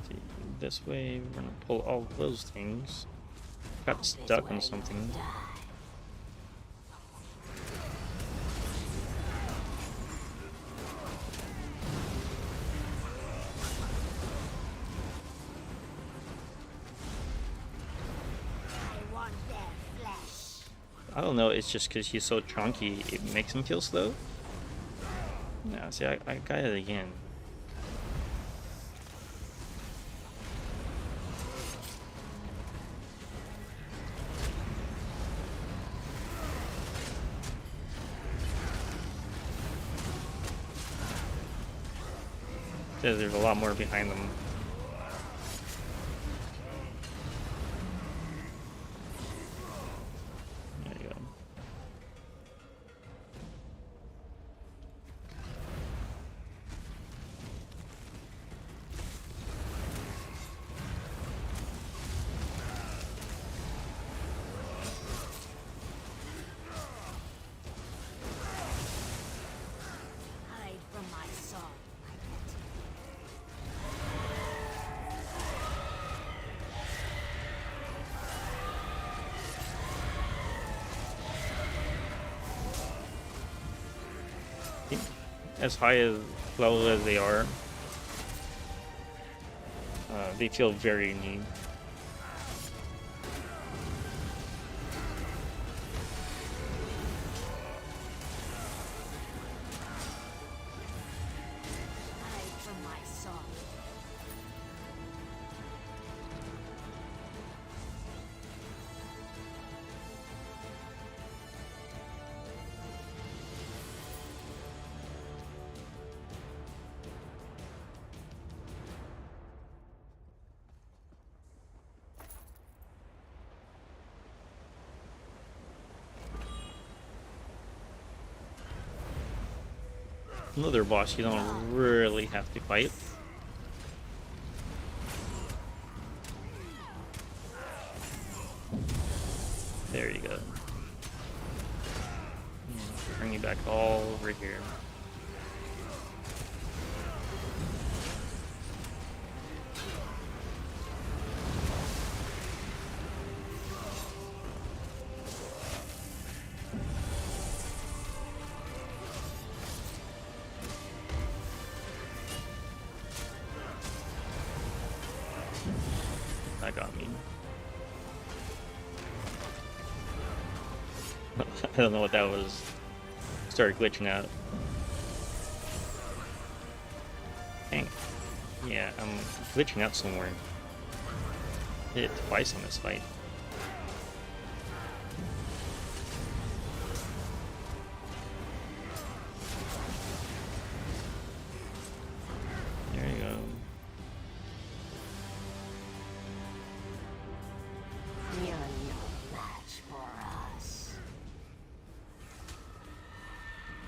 See, this way, we're gonna pull all those things. Got stuck on something. I want their flesh. I don't know, it's just because he's so chunky, it makes him feel slow. Yeah, see, I got it again. There's a lot more behind them. There you go. Hide from my song, my pet. As high as level as they are, they feel very neat. Hide from my song. Another boss you don't really have to fight. There you go. Bring me back all over here. That got me. I don't know what that was. Started glitching out. Dang. Yeah, I'm glitching out somewhere. Hit it twice on this fight. There you go. You're no match for us.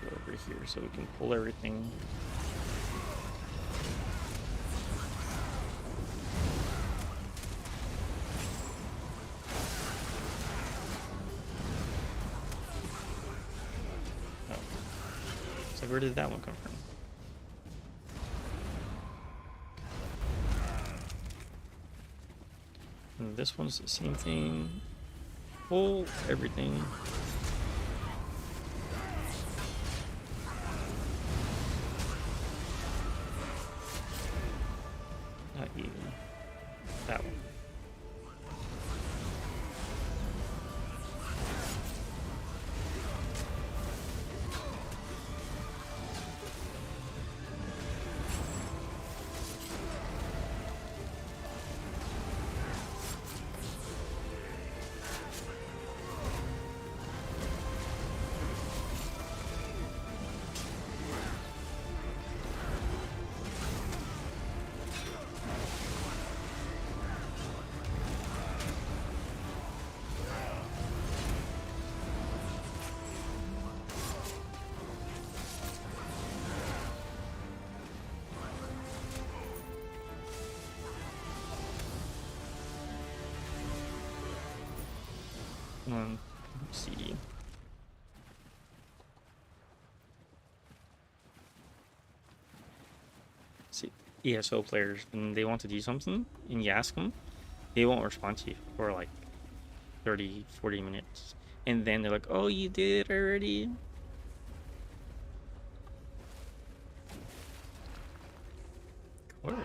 Go over here so we can pull everything. Oh. So where did that one come from? And this one's the same thing. Pull everything. Not you. That one. Let's see. See, ESO players, when they want to do something and you ask them, they won't respond to you for like 30, 40 minutes. And then they're like, oh, you did it already? Of course.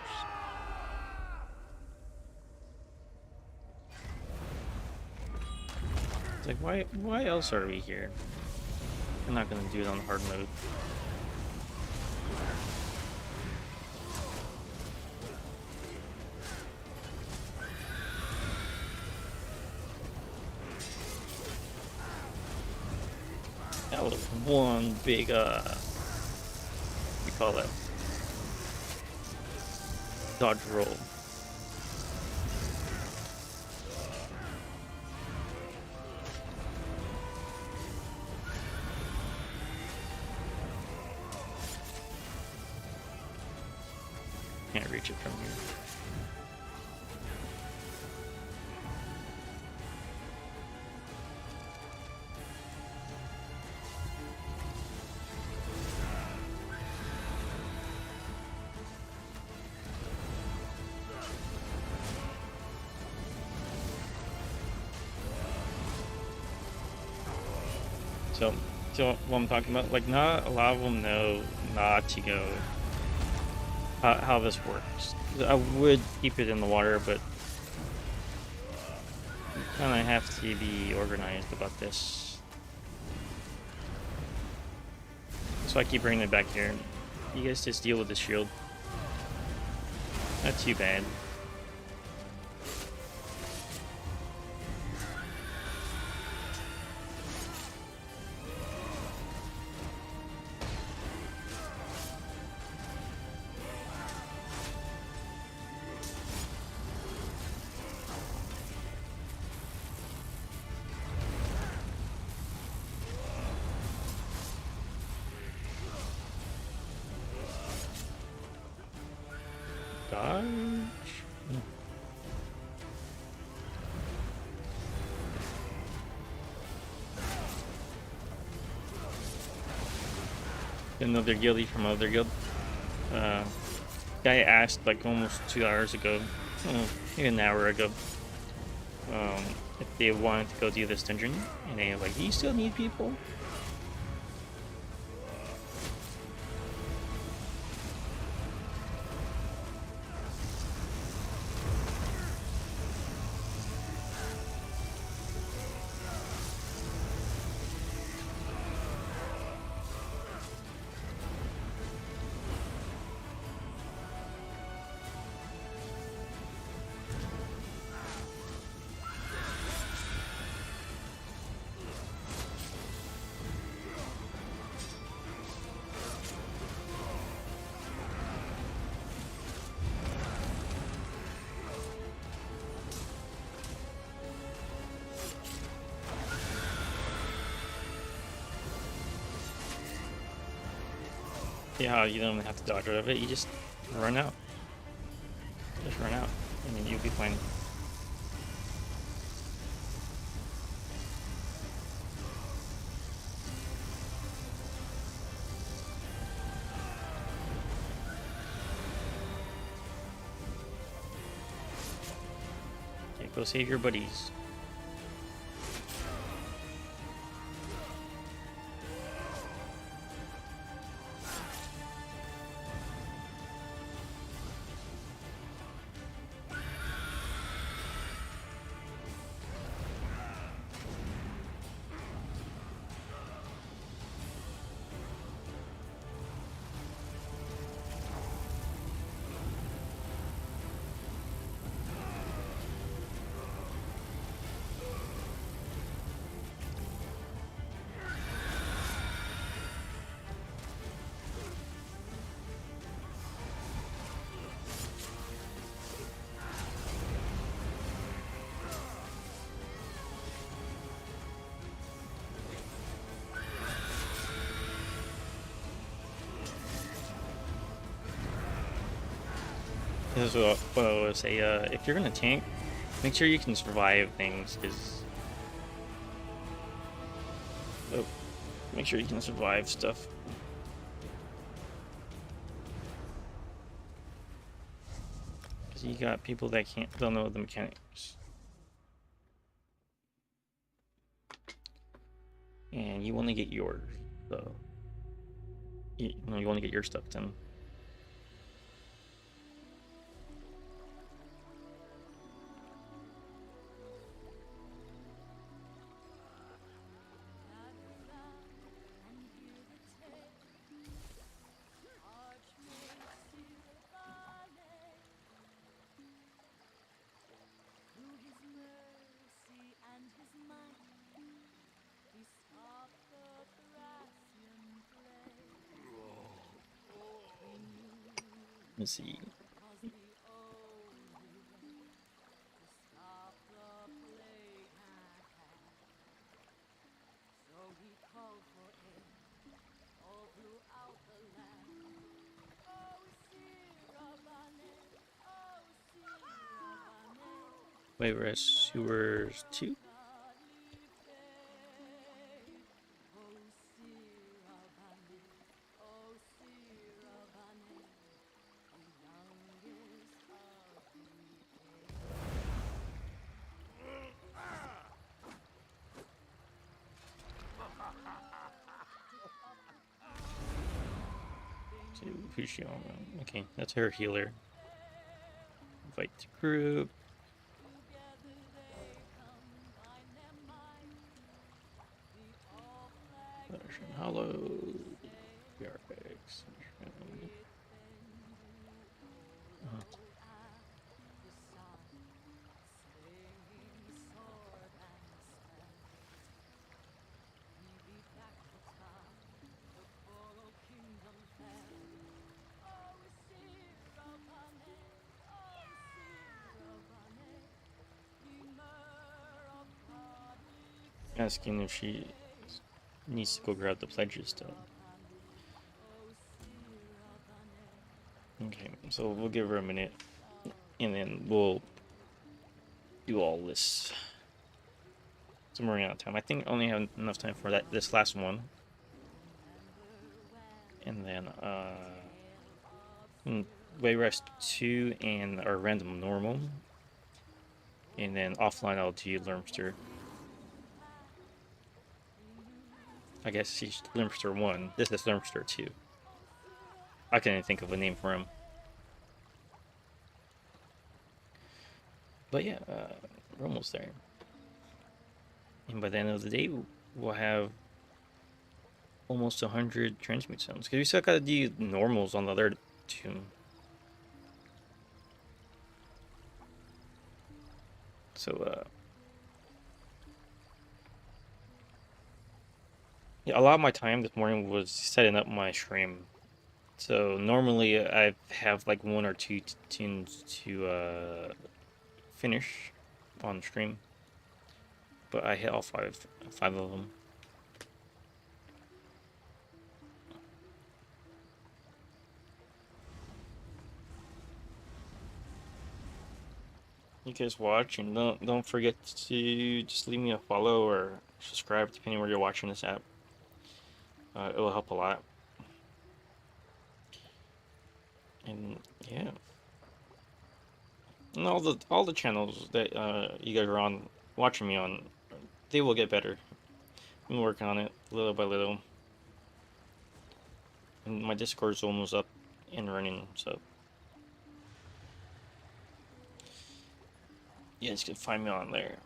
It's like, why else are we here? I'm not gonna do it on hard mode. That was one big, what do you call that? Dodge roll. Can't reach it from here. So what I'm talking about, like, not a lot of them know not to go how this works. I would keep it in the water, but you kind of have to be organized about this. So I keep bringing it back here. You guys just deal with the shield. Not too bad. Dodge. another guildie from another guild. Guy asked like almost 2 hours ago, maybe an hour ago, if they wanted to go do this dungeon, and they were like, "Do you still need people?" Yeah, you don't have to dodge out of it. You just run out. Just run out, and then you'll be fine. Okay, go save your buddies. This is what I would say. If you're gonna tank, make sure you can survive things, because make sure you can survive stuff. Because you got people that don't know the mechanics, and you want to get yours. So you want to get your stuff done. Let's see. Wait, we're at sewers 2? So, who's she on? Okay, that's her healer. Invite to group. Russian Hollow. PRX. Asking if she needs to go grab the pledges still. Okay, so we'll give her a minute, and then we'll do all this. So we're running out of time. I think I only have enough time for this last one. And then way rest 2 and or random normal. And then offline I'll do Limster. I guess he's Limster 1. This is Limster 2. I couldn't think of a name for him. But yeah, we're almost there. And by the end of the day, we'll have almost 100 transmute sounds. Because we still gotta do normals on the other two. So, yeah, a lot of my time this morning was setting up my stream. So normally I have like 1 or 2 tunes to finish on stream, but I hit all five of them. You guys watch, and don't forget to just leave me a follow or subscribe depending where you're watching this app. It will help a lot. And yeah, and all the channels that you guys are on, watching me on, they will get better. I'm working on it little by little. And my Discord's almost up and running, so you guys can find me on there.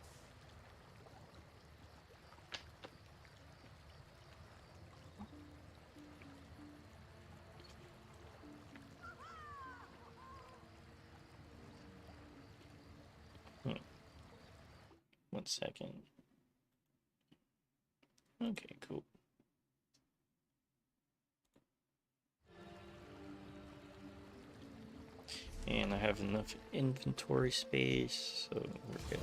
One second. Okay, cool. And I have enough inventory space, so we're good.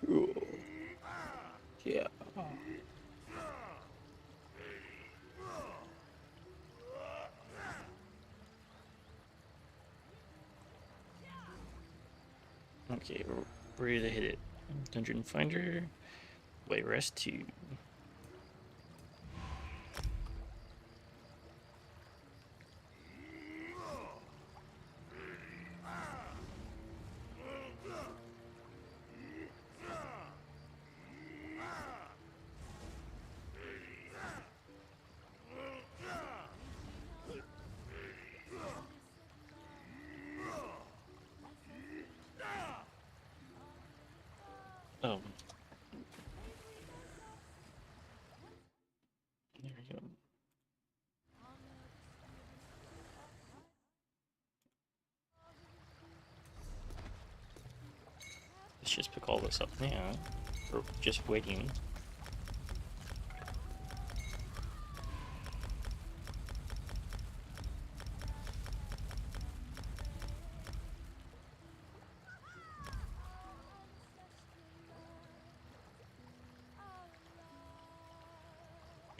Cool. Yeah. Okay, we're ready to hit it. Dungeon Finder. Wait, rest 2. Oh. There we go. Let's just pick all this up now. We're just waiting.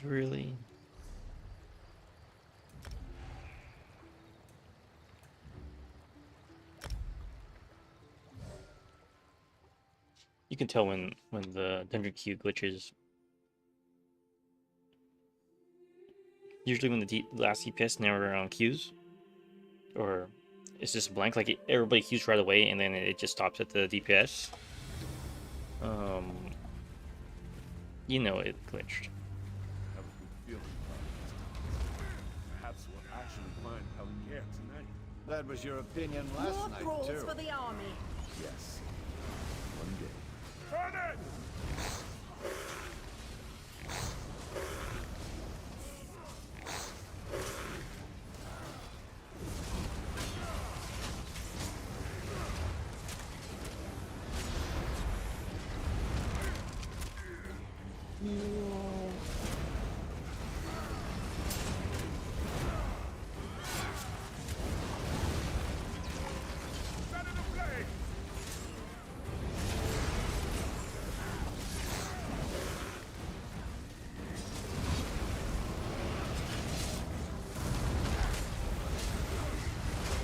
Really? You can tell when the dungeon queue glitches. Usually when the last DPS never on queues, or it's just blank, like everybody queues right away and then it just stops at the DPS. You know it glitched. Have a good feeling about it. Perhaps we'll actually find Pellier tonight. That was your opinion last More night, thralls too. for the army. Yes. One day. Turn it!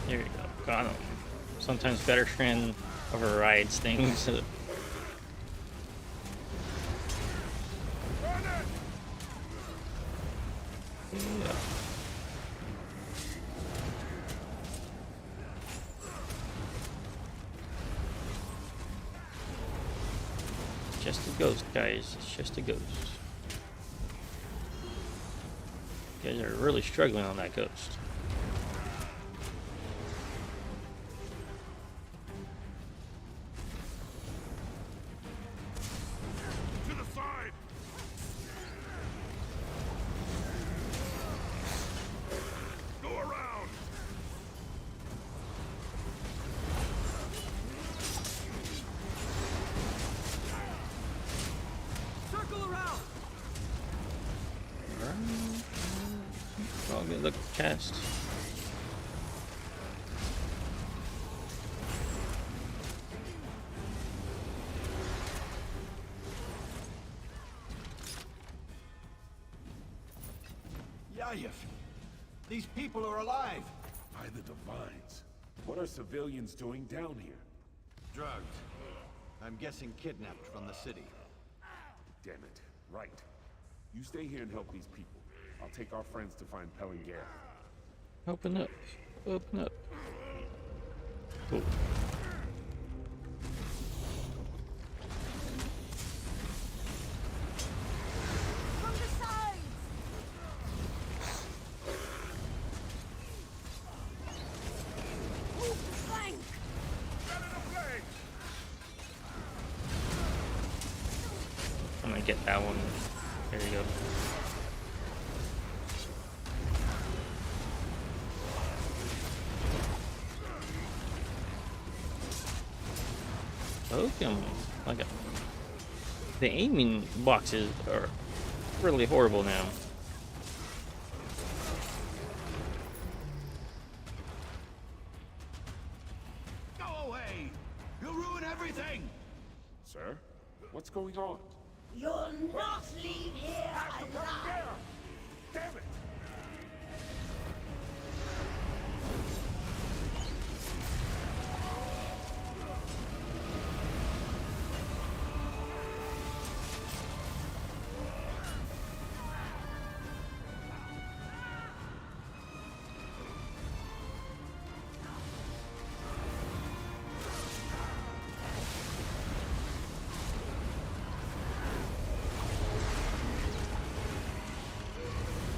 There you go. Got him. Sometimes better trend overrides things. Yeah. Just a ghost, guys. It's just a ghost. You guys are really struggling on that ghost. To the side! Go around! Circle around! Oh, good look, cast. Yayef, these people are alive. By the divines. What are civilians doing down here? Drugged. I'm guessing kidnapped from the city. Damn it. Right. You stay here and help these people. I'll take our friends to find Pellinger. Open up. Open up. Cool. From the sides! Move the flank! I'm gonna get that one. There you go. Okay, like the aiming boxes are really horrible now. Go away! You'll ruin everything! Sir? What's going on? You'll not leave here alive! Damn it!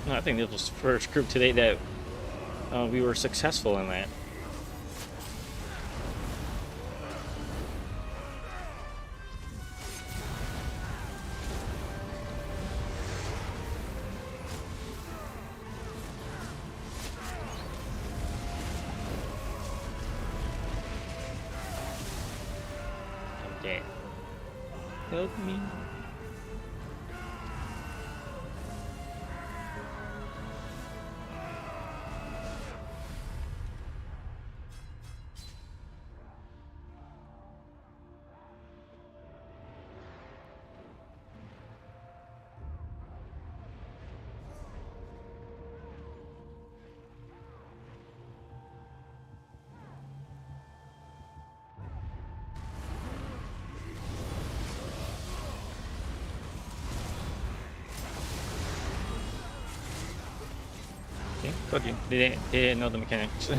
No, I think this was the first group today that we were successful in that. I'm dead. Help me. Okay, told you. They didn't know the mechanics.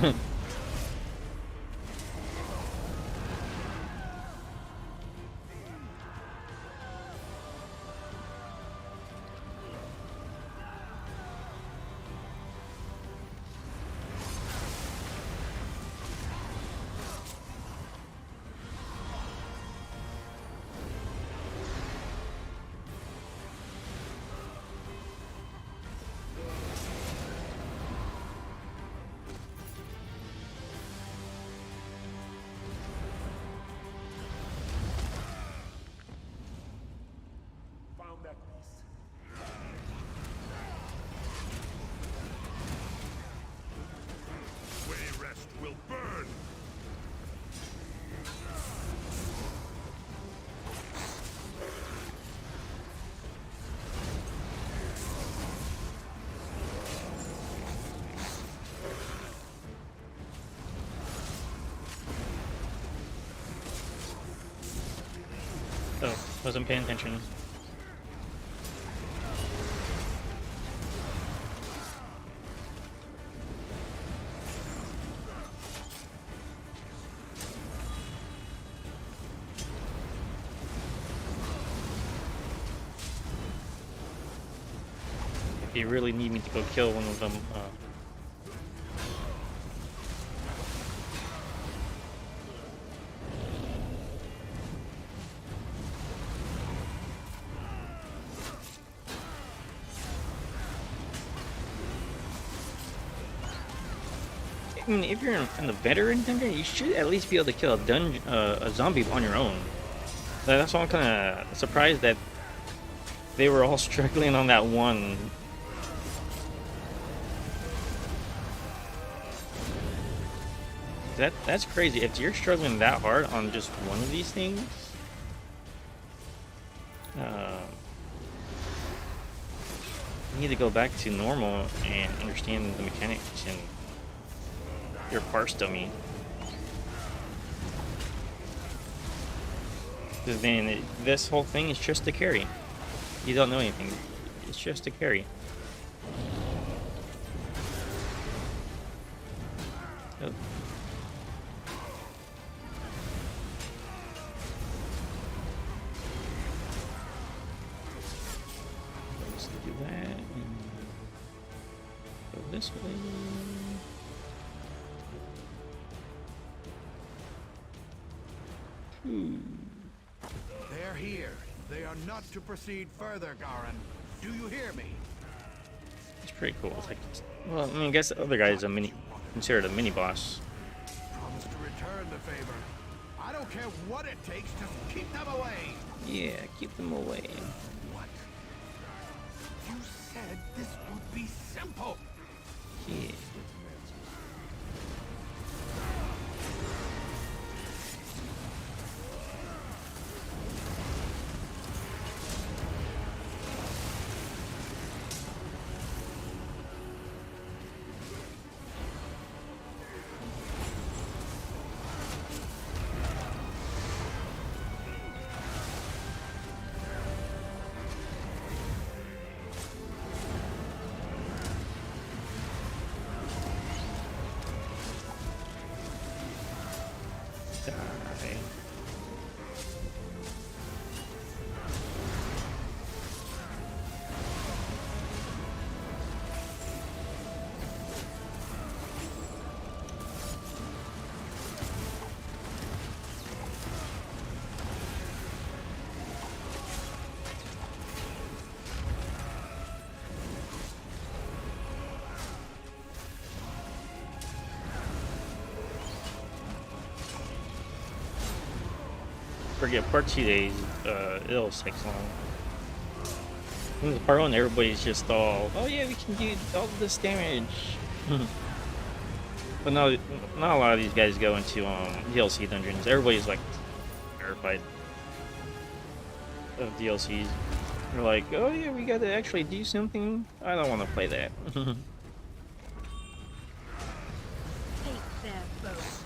Wasn't paying attention. If you really need me to go kill one of them, I mean, if you're in the veteran dungeon, you should at least be able to kill a zombie on your own. That's why I'm kind of surprised that they were all struggling on that one. That's crazy. If you're struggling that hard on just one of these things, you need to go back to normal and understand the mechanics and your parse dummy. Because then this whole thing is just a carry. You don't know anything. It's just a carry. Oh. Let's do that and go this way. They're here. They are not to proceed further, Garin. Do you hear me? It's pretty cool. It's like, well, I mean, I guess the other guy is considered a mini boss. Promise to return the favor. I don't care what it takes, just keep them away. Yeah, keep them away. What? You said this would be simple. Yeah. Die. Forget part 2 days, it'll take long. In the part 1, everybody's just all, oh yeah, we can do all this damage. But no, not a lot of these guys go into DLC dungeons. Everybody's like terrified of DLCs. They're like, oh yeah, we gotta actually do something. I don't want to play that. Take their boats.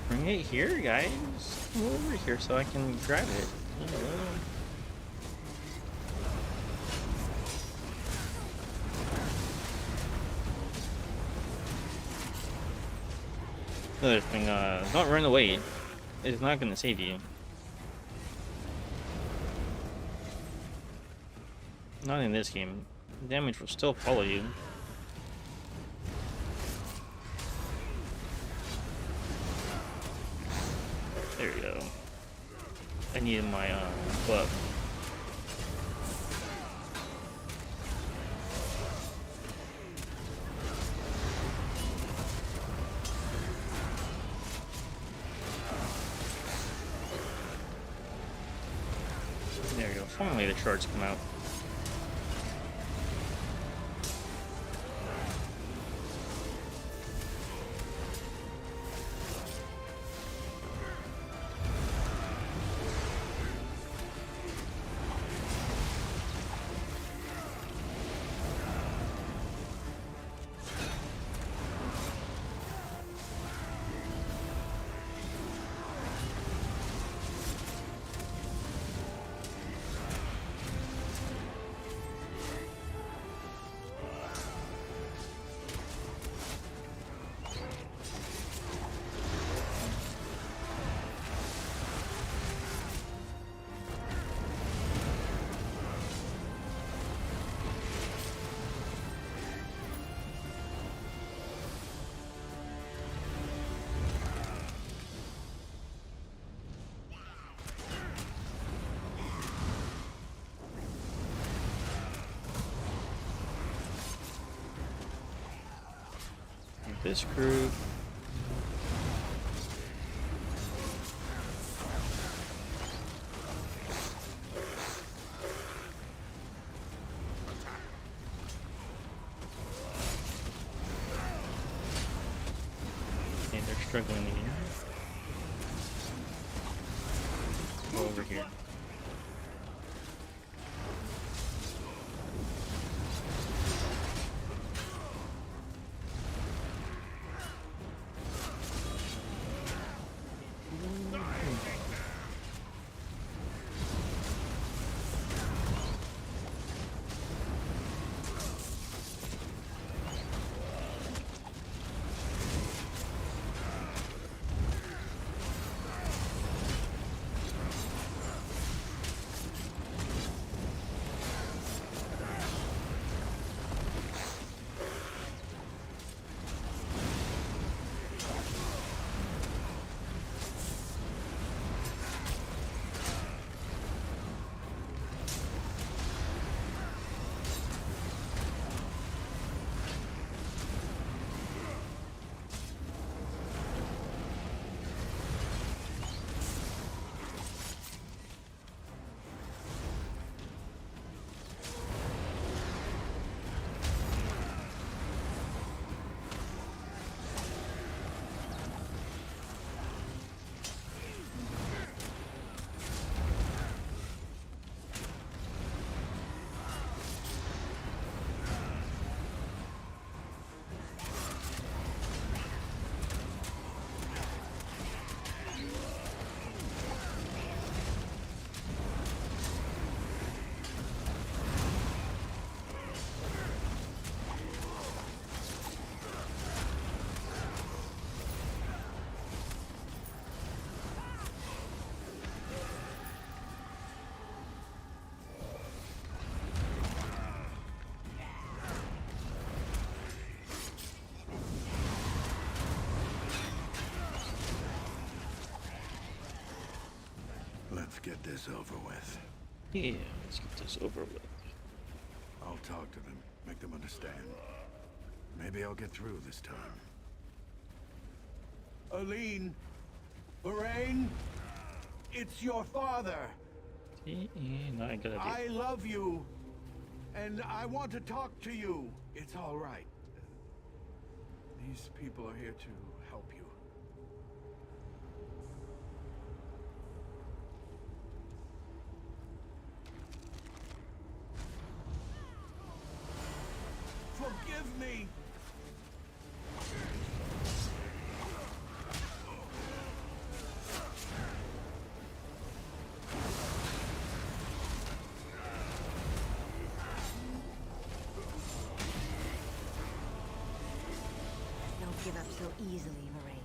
Bring it here, guys. Come over here so I can grab it. Another thing, don't run away. It's not gonna save you. Not in this game. Damage will still follow you. There we go. I needed my buff. There we go. Finally the shards come out. this group. And they're struggling again. Go over here. Let's get this over with. Yeah, let's get this over with. I'll talk to them, make them understand. Maybe I'll get through this time. Aline! Lorraine! It's your father! No, I gotta do. I love you! And I want to talk to you. It's all right. These people are here to help you. Forgive me! Don't give up so easily, Lorraine.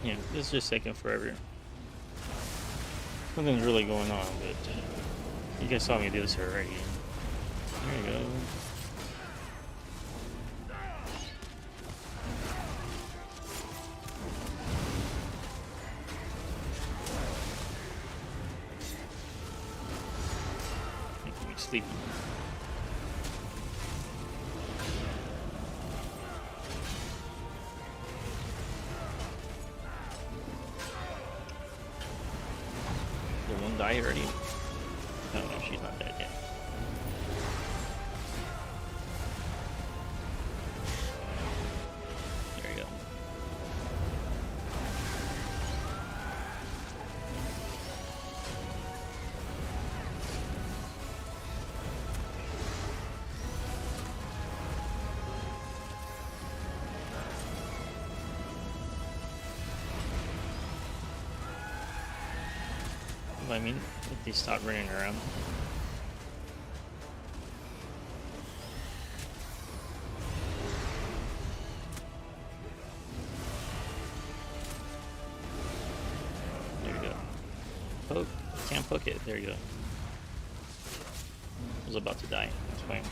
Yeah, this is just taking forever. Something's really going on, but you guys saw me do this already. There you go. Making me sleepy. Did one die already? No, no, she's not dead yet. There you go. I mean, if they stop running around. There you go. Poke. Can't poke it. There you go. I was about to die. That's fine.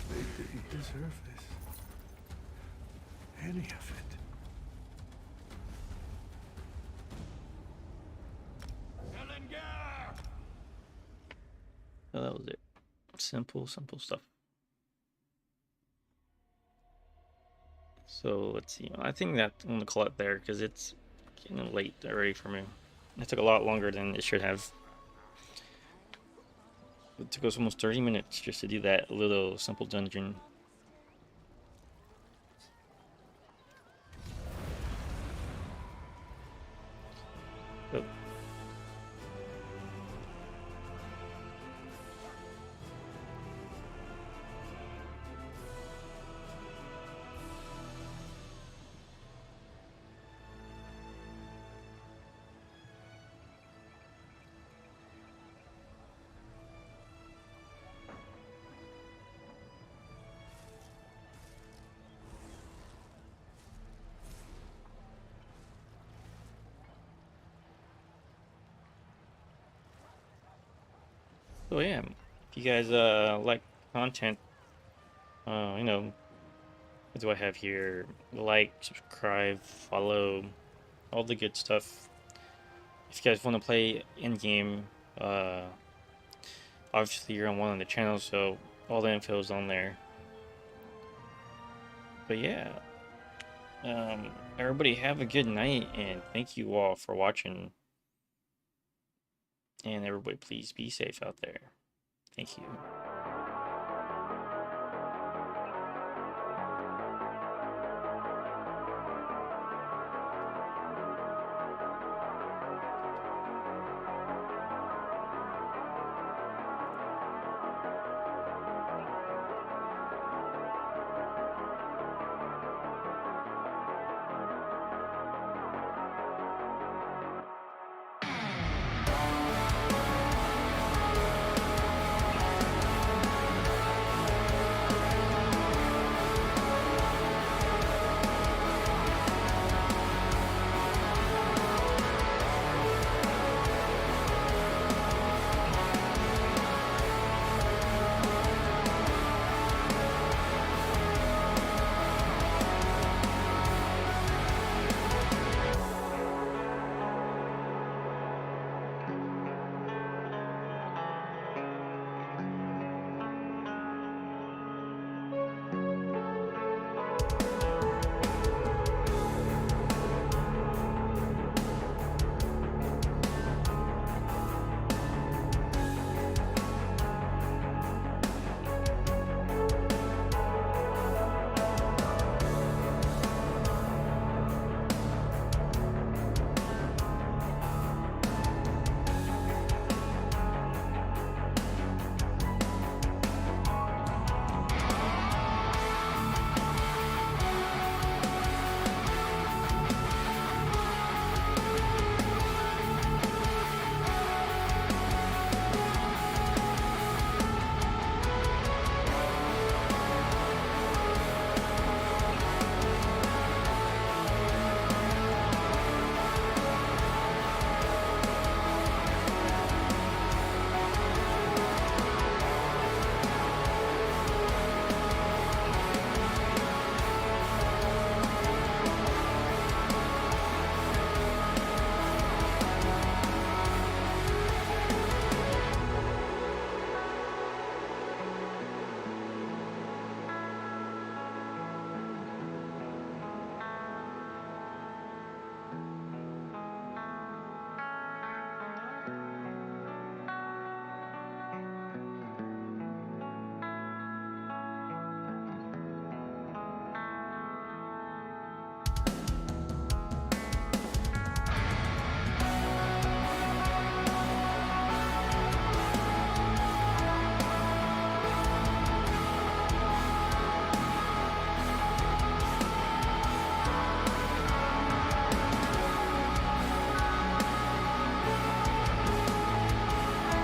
They didn't deserve this. Any of it. So that was it. Simple stuff. So let's see. I think that I'm gonna call it there because it's getting late already for me. It took a lot longer than it should have. It took us almost 30 minutes just to do that little simple dungeon. Oh. So yeah, if you guys like content, you know, what do I have here? Like, subscribe, follow, all the good stuff. If you guys want to play in game, obviously you're on one of the channels, so all the info is on there. But yeah, everybody have a good night, and thank you all for watching. And everybody, please be safe out there. Thank you.